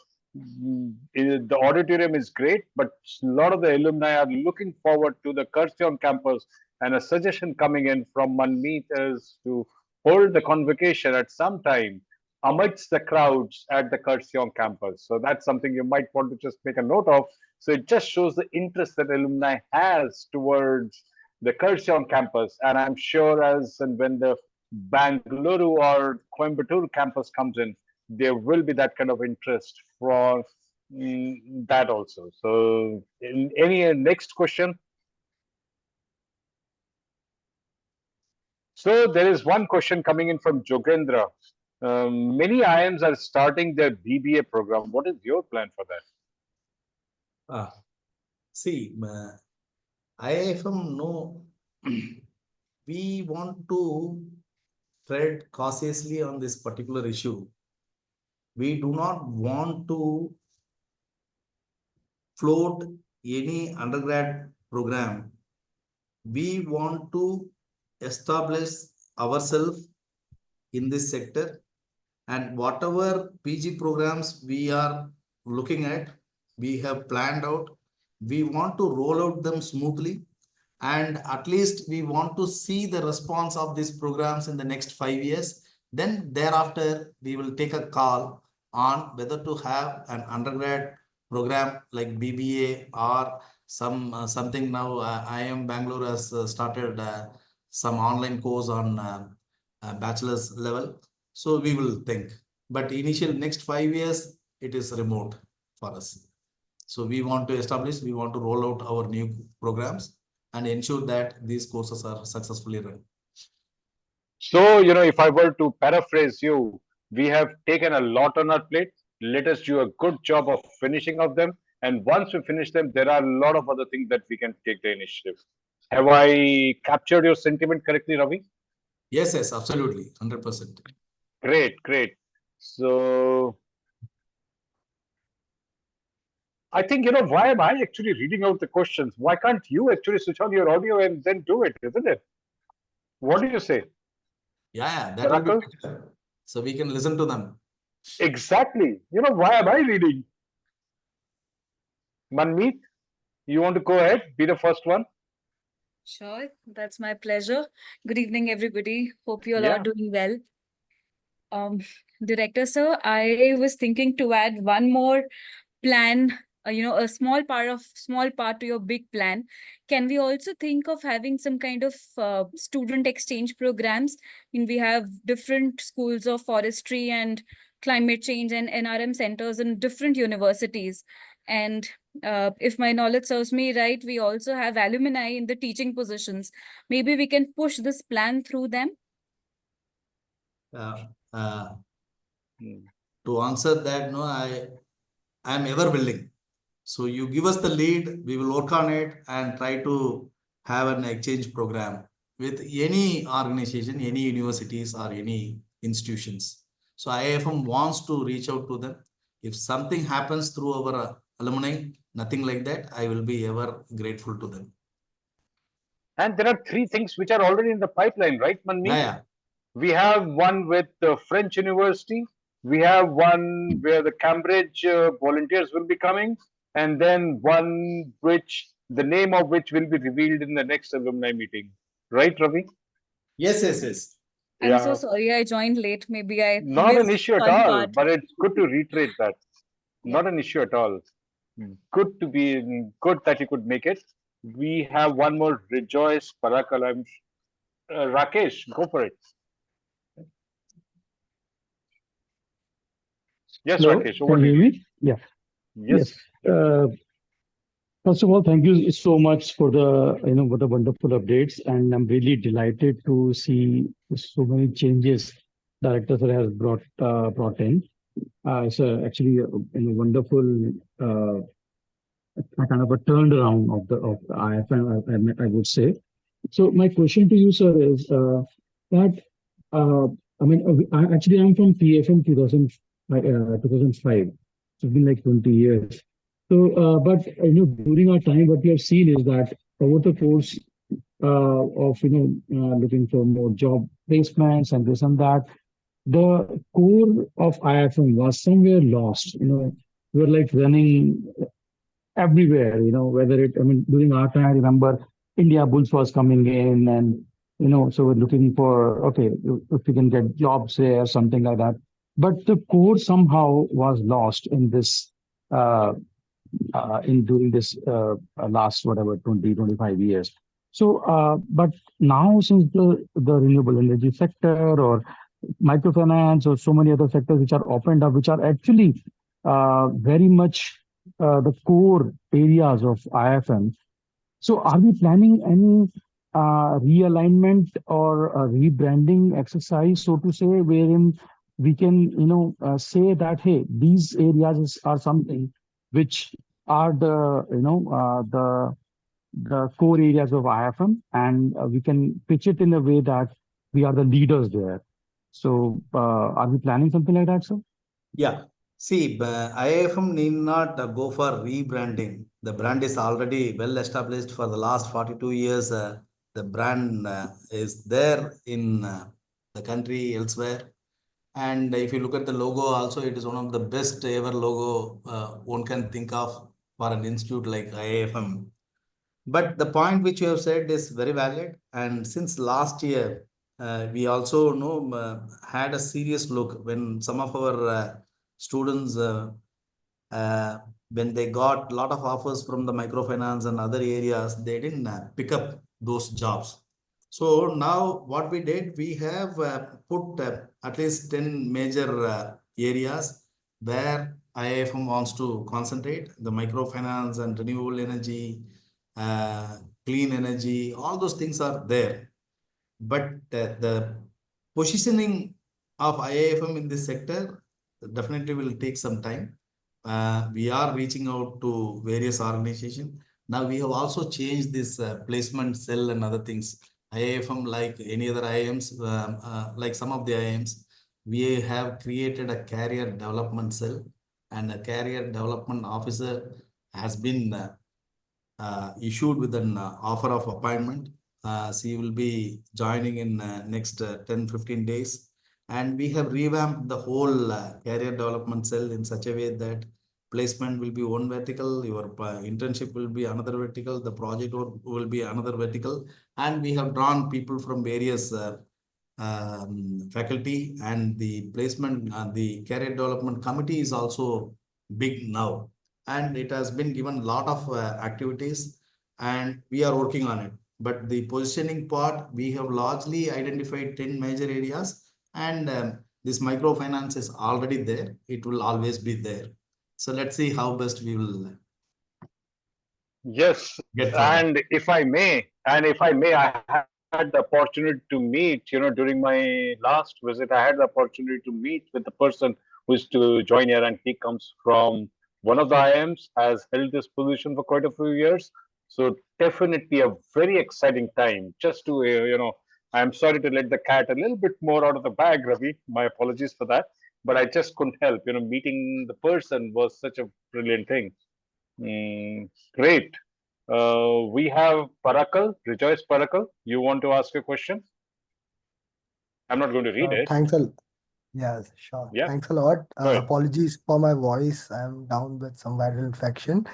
auditorium is great, but a lot of the alumni are looking forward to the Kurseong campus. And a suggestion coming in from Manmeet is to hold the convocation at some time amidst the crowds at the Kurseong campus. So that's something you might want to just make a note of. So it just shows the interest that alumni has towards the Kurseong campus, and I'm sure as and when the Bangalore or Coimbatore campus comes in, there will be that kind of interest for that also. So, any next question? So there is one question coming in from Jogendra. Many IIMs are starting their BBA program. What is your plan for that? See, IIFM, no, we want to tread cautiously on this particular issue. We do not want to float any undergrad program. We want to establish ourselves in this sector, and whatever PG programs we are looking at, we have planned out. We want to roll out them smoothly, and at least we want to see the response of these programs in the next 5 years. Then thereafter, we will take a call on whether to have an undergrad program like BBA or something. Now IIM Bangalore has started some online course on bachelor's level. So we will think, but initial next 5 years, it is remote for us. So we want to establish, we want to roll out our new programs and ensure that these courses are successfully run. So, if I were to paraphrase you, we have taken a lot on our plate. Let us do a good job of finishing of them. And once we finish them, there are a lot of other things that we can take the initiative. Have I captured your sentiment correctly, Ravi? Yes, absolutely. 100%. Great. So, I think, why am I actually reading out the questions? Why can't you actually switch on your audio and then do it, isn't it? What do you say? Yeah, that will be better. So we can listen to them. Exactly. Why am I reading? Manmeet, you want to go ahead? Be the first one. Sure, that's my pleasure. Good evening, everybody. Hope you all are doing well. Director sir, I was thinking to add one more plan, a small part to your big plan. Can we also think of having some kind of student exchange programs? I mean, we have different schools of forestry and climate change and NRM centers in different universities. And if my knowledge serves me right, we also have alumni in the teaching positions. Maybe we can push this plan through them. To answer that, no, I am ever willing. So you give us the lead, we will work on it and try to have an exchange program with any organization, any universities or any institutions. So IIFM wants to reach out to them. If something happens through our alumni, nothing like that, I will be ever grateful to them. And there are 3 things which are already in the pipeline, right, Manmeet? Yeah. We have one with the French University. We have one where the Cambridge volunteers will be coming. And then one which the name of which will be revealed in the next alumni meeting. Right, Ravi? Yes. I'm so sorry I joined late. Maybe I Not an missed issue at one all, part. but it's good to reiterate that. Not an issue at all. Good that you could make it. We have one more Rejoice Parakal. Rakesh, go for it. Yes, Hello, Rakesh, can you hear me? Yeah. Yes. First of all, thank you so much for the wonderful updates, and I'm really delighted to see so many changes director sir has brought in. It's actually a wonderful kind of a turnaround of the IFM, I would say. So my question to you, sir, is that I'm from PFM 2005. So it's been like 20 years. So, but during our time, what we have seen is that over the course of looking for more job placements and this and that, the core of IFM was somewhere lost. We were like running everywhere. During our time, I remember India Bulls was coming in, and so we're looking for if we can get jobs there, something like that. But the core somehow was lost in this during this last 20, 25 years. But now since the renewable energy sector or microfinance or so many other sectors which are opened up, which are actually very much the core areas of IFM. So are we planning any realignment or a rebranding exercise, so to say, wherein we can, say that, hey, these areas are something which are the core areas of IFM, and we can pitch it in a way that we are the leaders there. So, are we planning something like that, sir? Yeah. See, IIFM need not go for rebranding. The brand is already well established for the last 42 years. The brand is there in the country elsewhere. And if you look at the logo also, it is one of the best ever logo one can think of for an institute like IIFM. But the point which you have said is very valid. And since last year, we also had a serious look when some of our students, uh, when they got a lot of offers from the microfinance and other areas, they didn't pick up those jobs. So now what we did, we have put at least 10 major areas where IIFM wants to concentrate: the microfinance and renewable energy, uh, clean energy, all those things are there. But the positioning of IIFM in this sector definitely will take some time. We are reaching out to various organizations. Now we have also changed this placement cell and other things. IIFM, like any other IIMs, like some of the IIMs, we have created a career development cell, and a career development officer has been issued with an offer of appointment. She will be joining in next 10-15 days. And we have revamped the whole career development cell in such a way that placement will be one vertical, your internship will be another vertical, the project will be another vertical. And we have drawn people from various faculty, and the placement, the career development committee is also big now, and it has been given a lot of activities, and we are working on it. But the positioning part, we have largely identified 10 major areas, and this microfinance is already there. It will always be there. So let's see how best we will Yes, get further. and if I may, I had the opportunity to meet, during my last visit, I had the opportunity to meet with the person who is to join here, and he comes from one of the IIMs, has held this position for quite a few years. So definitely a very exciting time. Just to, I'm sorry to let the cat a little bit more out of the bag, Ravi. My apologies for that, but I just couldn't help. Meeting the person was such a brilliant thing. Great. We have Parakal, Rejoice Parakal. You want to ask a question? I'm not going to read it. Thanks a Yeah, sure. Yeah, Thanks a lot. go ahead. Apologies for my voice. I'm down with some viral infection.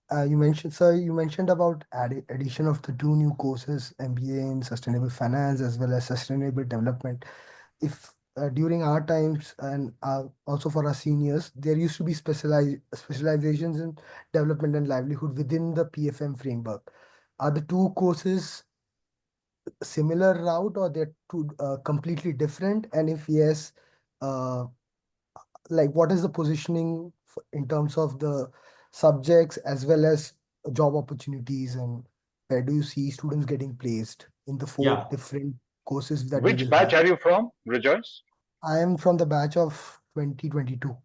You mentioned about addition of the two new courses, MBA in sustainable finance as well as sustainable development. If during our times and also for our seniors, there used to be specializations in development and livelihood within the PFM framework. Are the two courses similar route or they're two completely different? And if yes, uh, like what is the positioning in terms of the subjects as well as job opportunities, and where do you see students getting placed in the four Yeah. different courses that we Which will batch have? are you from, Rejoice? I am from the batch of 2022.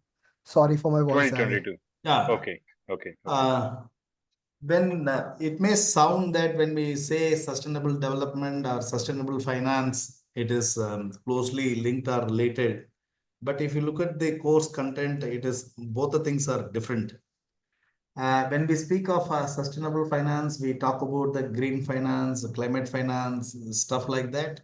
Sorry for my voice. 2022. Yeah. Okay, okay, okay. When it may sound that when we say sustainable development or sustainable finance, it is closely linked or related. But if you look at the course content, it is both the things are different. When we speak of sustainable finance, we talk about the green finance, climate finance, stuff like that.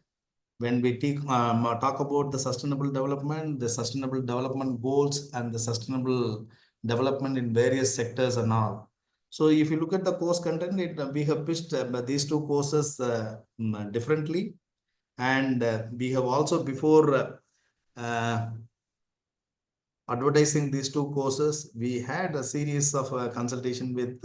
When we talk about the sustainable development goals and the sustainable development in various sectors and all. So if you look at the course content, we have pitched these two courses differently. And we have also, before advertising these two courses, we had a series of consultation with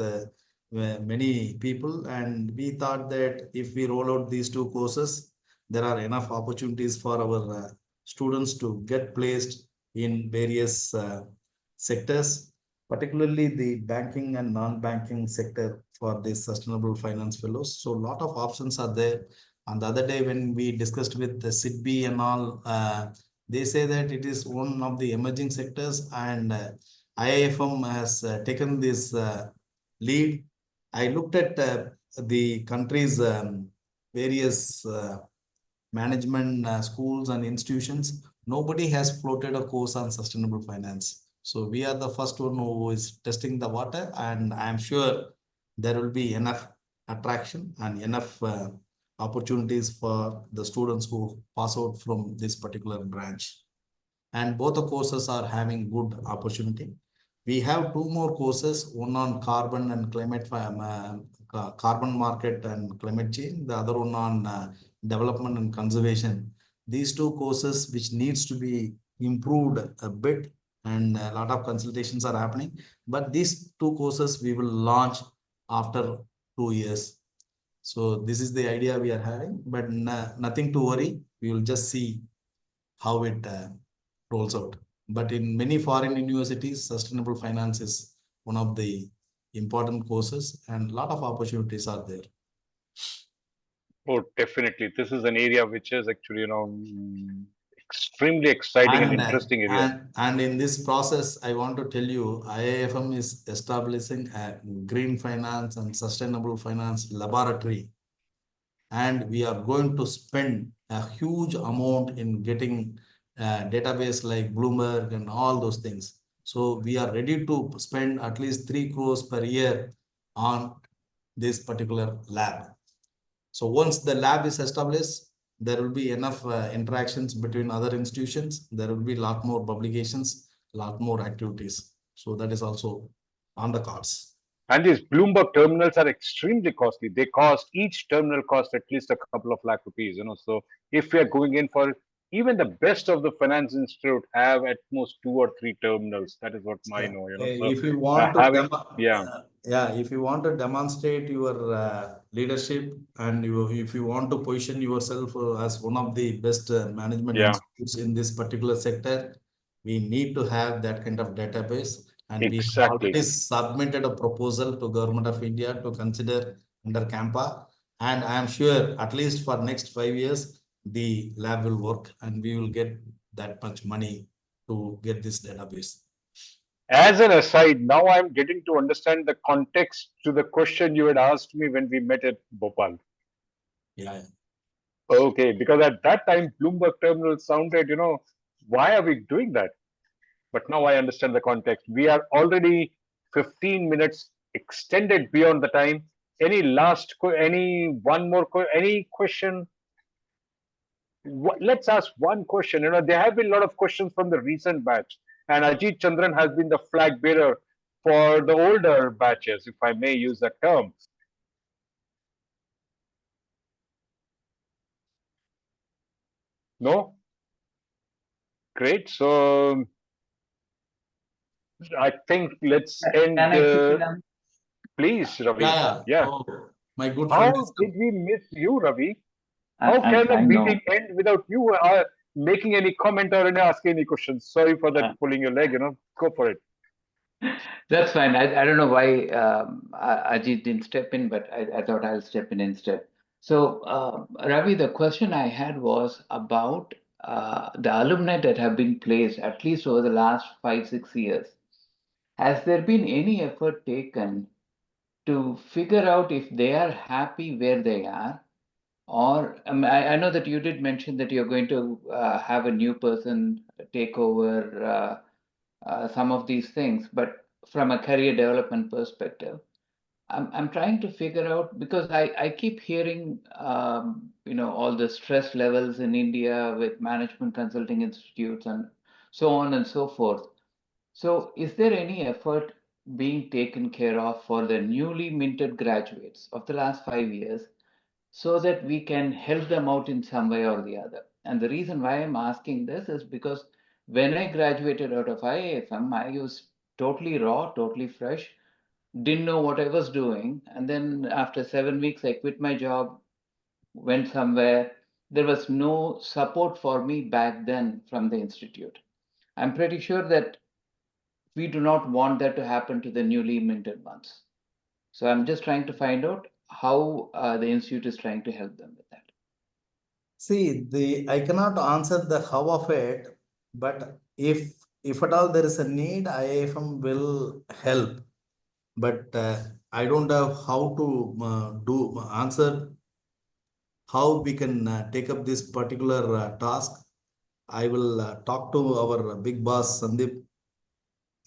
many people, and we thought that if we roll out these two courses, there are enough opportunities for our students to get placed in various sectors, particularly the banking and non-banking sector for the sustainable finance fellows. So a lot of options are there. And the other day when we discussed with the SIDBI and all, they say that it is one of the emerging sectors, and IIFM has taken this lead. I looked at the country's various management schools and institutions. Nobody has floated a course on sustainable finance. So we are the first one who is testing the water, and I am sure there will be enough attraction and enough opportunities for the students who pass out from this particular branch. And both the courses are having good opportunity. We have two more courses, one on carbon and climate, carbon market and climate change, the other one on development and conservation. These two courses which needs to be improved a bit, and a lot of consultations are happening. But these two courses we will launch after 2 years. So this is the idea we are having, but nothing to worry. We will just see how it rolls out. But in many foreign universities, sustainable finance is one of the important courses, and a lot of opportunities are there. Oh, definitely. This is an area which is actually, extremely exciting and interesting area. And in this process, I want to tell you, IIFM is establishing a green finance and sustainable finance laboratory, and we are going to spend a huge amount in getting a database like Bloomberg and all those things. So we are ready to spend at least 3 crores per year on this particular lab. So once the lab is established, there will be enough interactions between other institutions. There will be a lot more publications, a lot more activities. So that is also on the cards. And these Bloomberg terminals are extremely costly. They cost, each terminal costs at least a couple of lakh rupees, So if we are going in for even the best of the finance institute have at most 2 or 3 terminals. That is what I know, So if you want to having, yeah, if you want to demonstrate your leadership, and if you want to position yourself as one of the best management yeah, institutes in this particular sector, we need to have that kind of database. And we have exactly. already submitted a proposal to Government of India to consider under CAMPA. And I am sure at least for next 5 years, the lab will work, and we will get that much money to get this database. As an aside, now I'm getting to understand the context to the question you had asked me when we met at Bhopal. Yeah. Okay, because at that time, Bloomberg terminal sounded, why are we doing that? But now I understand the context. We are already 15 minutes extended beyond the time. Any last, any one more, any question? Let's ask one question. There have been a lot of questions from the recent batch, and Ajit Chandran has been the flag bearer for the older batches, if I may use that term. No? Great. So I think let's end. Can I chip in? Please, Ravi. Yeah. Oh, my good friend. How did we miss you, Ravi? I, How can a I know. meeting end without you making any comment or asking any questions? Sorry for that, pulling your leg. Go for it. That's fine. I don't know why Ajit didn't step in, but I thought I'll step in instead. So, Ravi, the question I had was about the alumni that have been placed at least over the last 5, 6 years. Has there been any effort taken to figure out if they are happy where they are? Or I know that you did mention that you're going to have a new person take over some of these things, but from a career development perspective, I'm trying to figure out, because I keep hearing all the stress levels in India with management consulting institutes and so on and so forth. So is there any effort being taken care of for the newly minted graduates of the last 5 years, so that we can help them out in some way or the other? And the reason why I'm asking this is because when I graduated out of IIFM, I was totally raw, totally fresh. didn't know what I was doing. And then after 7 weeks, I quit my job, went somewhere. There was no support for me back then from the institute. I'm pretty sure that we do not want that to happen to the newly minted ones. So I'm just trying to find out how the institute is trying to help them with that. See, I cannot answer the how of it, but if at all there is a need, IIFM will help. But I don't have how to do answer how we can take up this particular task. I will talk to our big boss Sandeep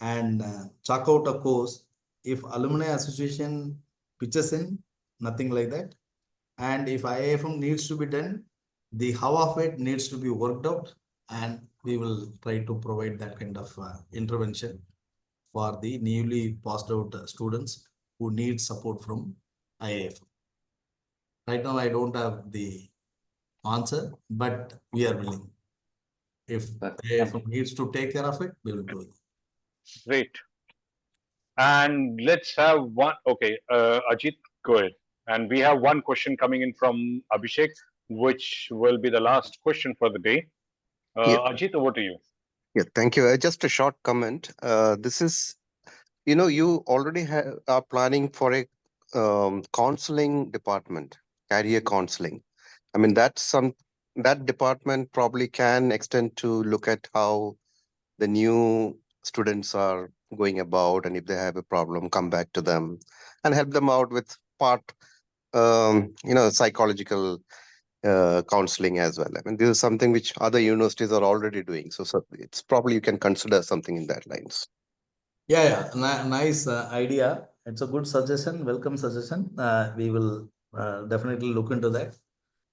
and check out a course. If alumni association pitches in, nothing like that. And if IIFM needs to be done, the how of it needs to be worked out, and we will try to provide that kind of intervention for the newly passed out students who need support from IIFM. Right now, I don't have the answer, but we are willing. If IIFM needs to take care of it, we will do it. Great. And let's have one. Okay, Ajit, go ahead. And we have one question coming in from Abhishek, which will be the last question for the day. Yeah, Ajit, over to you. yeah. Thank you. Just a short comment. This is, you already are planning for a counseling department, career counseling. I mean, that department probably can extend to look at how the new students are going about, and if they have a problem, come back to them and help them out with part, psychological counseling as well. I mean, this is something which other universities are already doing. So it's probably you can consider something in that lines. Yeah, nice idea. It's a good suggestion, welcome suggestion. We will definitely look into that.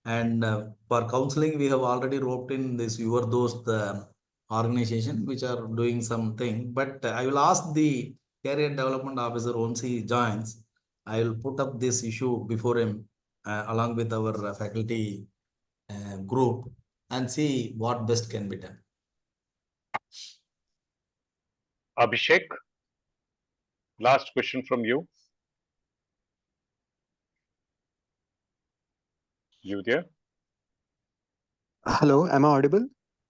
And for counseling, we have already roped in this Your Dost organization, which are doing something. But I will ask the career development officer once he joins. I will put up this issue before him along with our faculty group and see what best can be done. Abhishek, last question from you. You there? Hello, am I audible?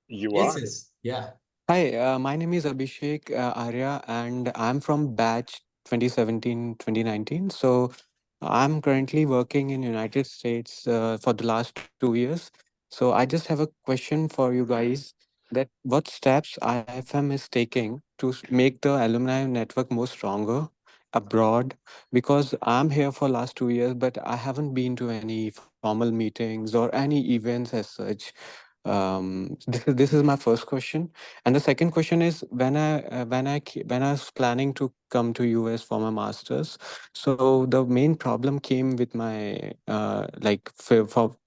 You Yes, are. yes, yeah. Hi, my name is Abhishek Arya, and I'm from batch 2017-2019. So I'm currently working in United States for the last 2 years. So I just have a question for you guys that what steps IFM is taking to make the alumni network more stronger abroad, because I'm here for last 2 years, but I haven't been to any formal meetings or any events as such. This is my first question, and the second question is when I was planning to come to US for my masters. So the main problem came with my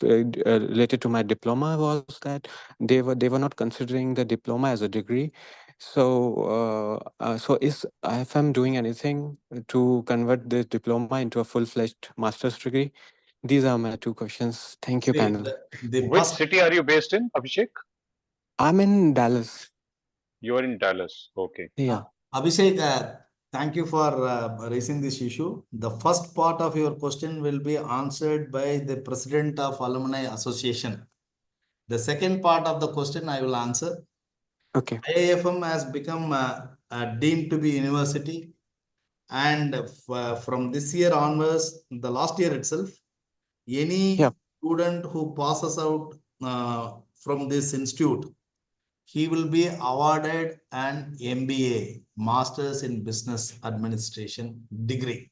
related to my diploma was that they were not considering the diploma as a degree. So is IFM doing anything to convert this diploma into a full-fledged master's degree? These are my two questions. Thank you, See, panel. the Which first city are you based in, Abhishek? I'm in Dallas. You are in Dallas. Okay. Yeah. Abhishek, thank you for raising this issue. The first part of your question will be answered by the president of Alumni Association. The second part of the question I will answer. Okay. IIFM has become deemed to be university, and from this year onwards, the last year itself, any Yeah. student who passes out from this institute, he will be awarded an MBA, Masters in Business Administration degree.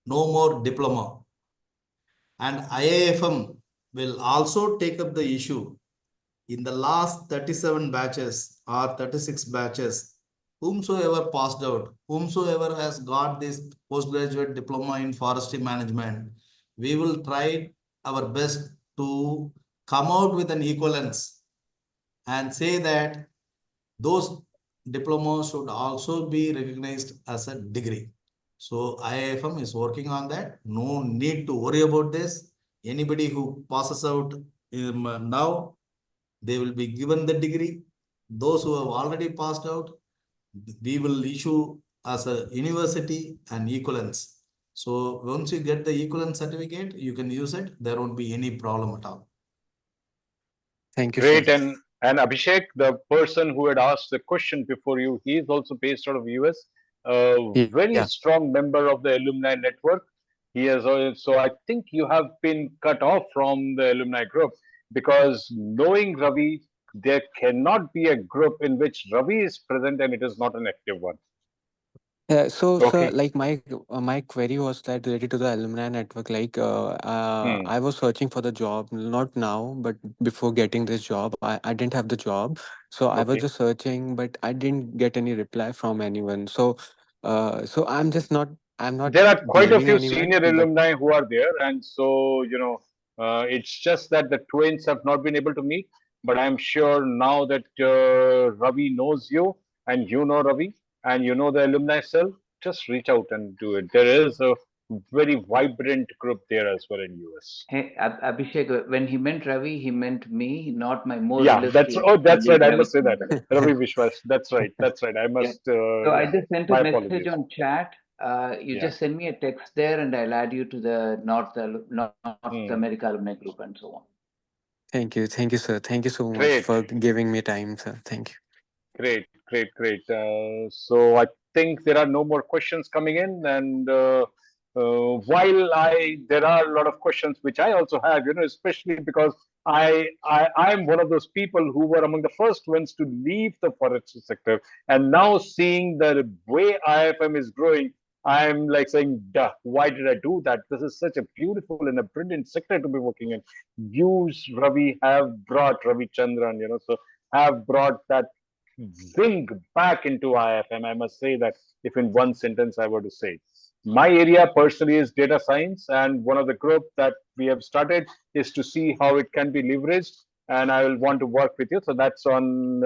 No more diploma. And IIFM will also take up the issue in the last 37 batches or 36 batches, whomsoever passed out, whomsoever has got this postgraduate diploma in forestry management, we will try our best to come out with an equivalence and say that those diplomas should also be recognized as a degree. So IIFM is working on that. No need to worry about this. Anybody who passes out now, they will be given the degree. Those who have already passed out, we will issue as a university and equivalence. So once you get the equivalent certificate, you can use it. There won't be any problem at all. Thank you, sir. Great. And Abhishek, the person who had asked the question before you, he is also based out of US, a very Yeah. strong member of the alumni network. He has also, I think you have been cut off from the alumni group because knowing Ravi, there cannot be a group in which Ravi is present and it is not an active one. So, sir, Okay. like my query was that related to the alumni network. Like, Hmm. I was searching for the job, not now, but before getting this job, I didn't have the job, so I was Okay. just searching, but I didn't get any reply from anyone. So, so I'm not There are quite a blaming few anyone, senior but alumni who are there, and so it's just that the twins have not been able to meet. But I'm sure now that Ravi knows you, and you know Ravi, and you know the alumni cell, just reach out and do it. There is a very vibrant group there as well in US. Hey, Abhishek, when he meant Ravi, he meant me, not my more Yeah, illustrious that's right. colleague I Ravi must say that Chandran. Ravi Vishwas. That's right. That's right. I Yeah. must. So I Yeah. just sent a My message apologies. on chat. You Yeah. just send me a text there, and I'll add you to the North Hmm. America alumni group and so on. thank you, sir. Thank you so much Great. for giving me time, sir. Thank you. Great, great, great. So I think there are no more questions coming in, and while there are a lot of questions which I also have, especially because I'm one of those people who were among the first ones to leave the forestry sector, and now seeing the way IFM is growing, I'm like saying, duh, why did I do that? This is such a beautiful and a brilliant sector to be working in. You, Ravi, have brought Ravichandran, so have brought that zing back into IFM. I must say that if in one sentence I were to say. My area personally is data science, and one of the group that we have started is to see how it can be leveraged. And I will want to work with you. So that's on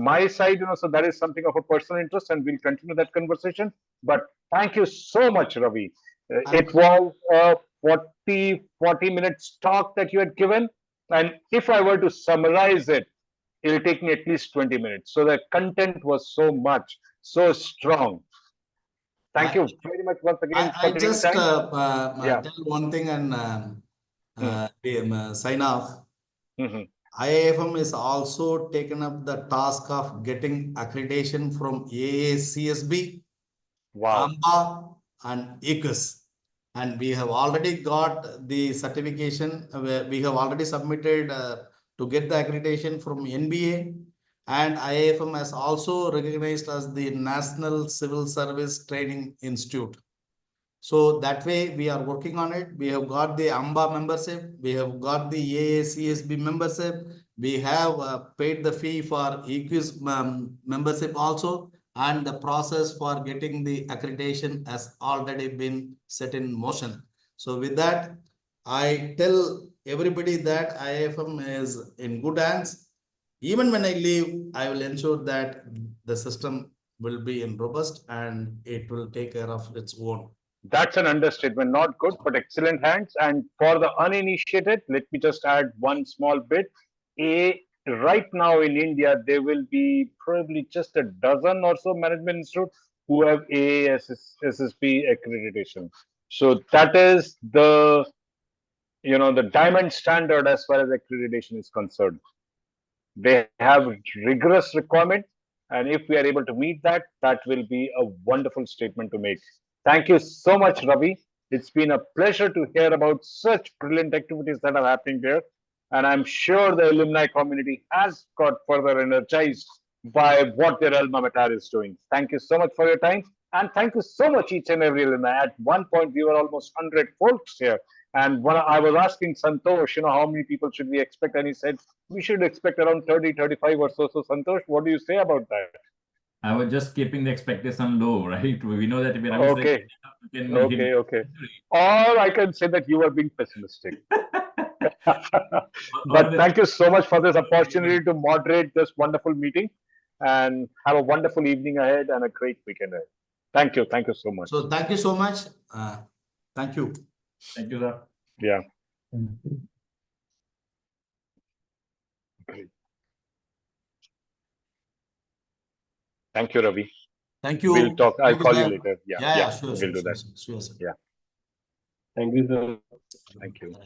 my side, so that is something of a personal interest, and we'll continue that conversation. But thank you so much, Ravi. It was a 40 minutes talk that you had given. And if I were to summarize it, it'll take me at least 20 minutes. So the content was so much, so strong. Thank I, you very much once again I for taking just time. Yeah. tell one thing and Mm, sign off. mhm. IIFM is also taken up the task of getting accreditation from AACSB, Wow. AMBA, and ICUS. And we have already got the certification. We have already submitted to get the accreditation from NBA. And IIFM has also recognized as the National Civil Service Training Institute. So that way we are working on it. We have got the AMBA membership. We have got the AACSB membership. We have paid the fee for EQ's membership also. And the process for getting the accreditation has already been set in motion. So with that, I tell everybody that IIFM is in good hands. Even when I leave, I will ensure that the system will be in robust and it will take care of its own. That's an understatement. Not good, but excellent hands. And for the uninitiated, let me just add one small bit. Right now in India, there will be probably just a dozen or so management institutes who have AASSB accreditation. So that is the diamond standard as far as accreditation is concerned. They have rigorous requirements, and if we are able to meet that, that will be a wonderful statement to make. Thank you so much, Ravi. It's been a pleasure to hear about such brilliant activities that are happening there, and I'm sure the alumni community has got further energized by what their alma mater is doing. Thank you so much for your time, and thank you so much, each and every alumni. At one point, we were almost 100 folks here, and when I was asking Santosh, how many people should we expect, and he said we should expect around 30, 35 or so. So, Santosh, what do you say about that? I was just keeping the expectation low, right? We know that if Ravi said Okay, we can hit okay, okay. Or I can say that you are being pessimistic. all But the thank you so much for this opportunity to moderate this wonderful meeting, and have a wonderful evening ahead and a great weekend ahead. Thank you. Thank you so much. So thank you so much. Thank you. thank you, sir. Yeah. Thank you, Ravi. Thank you. We'll talk. I'll Thank you, call you sir. later. Yeah, Yeah, yeah, sure, we'll sure, do sure, that. sure, sure, sir. Yeah. Thank you, sir. Thank you. Bye.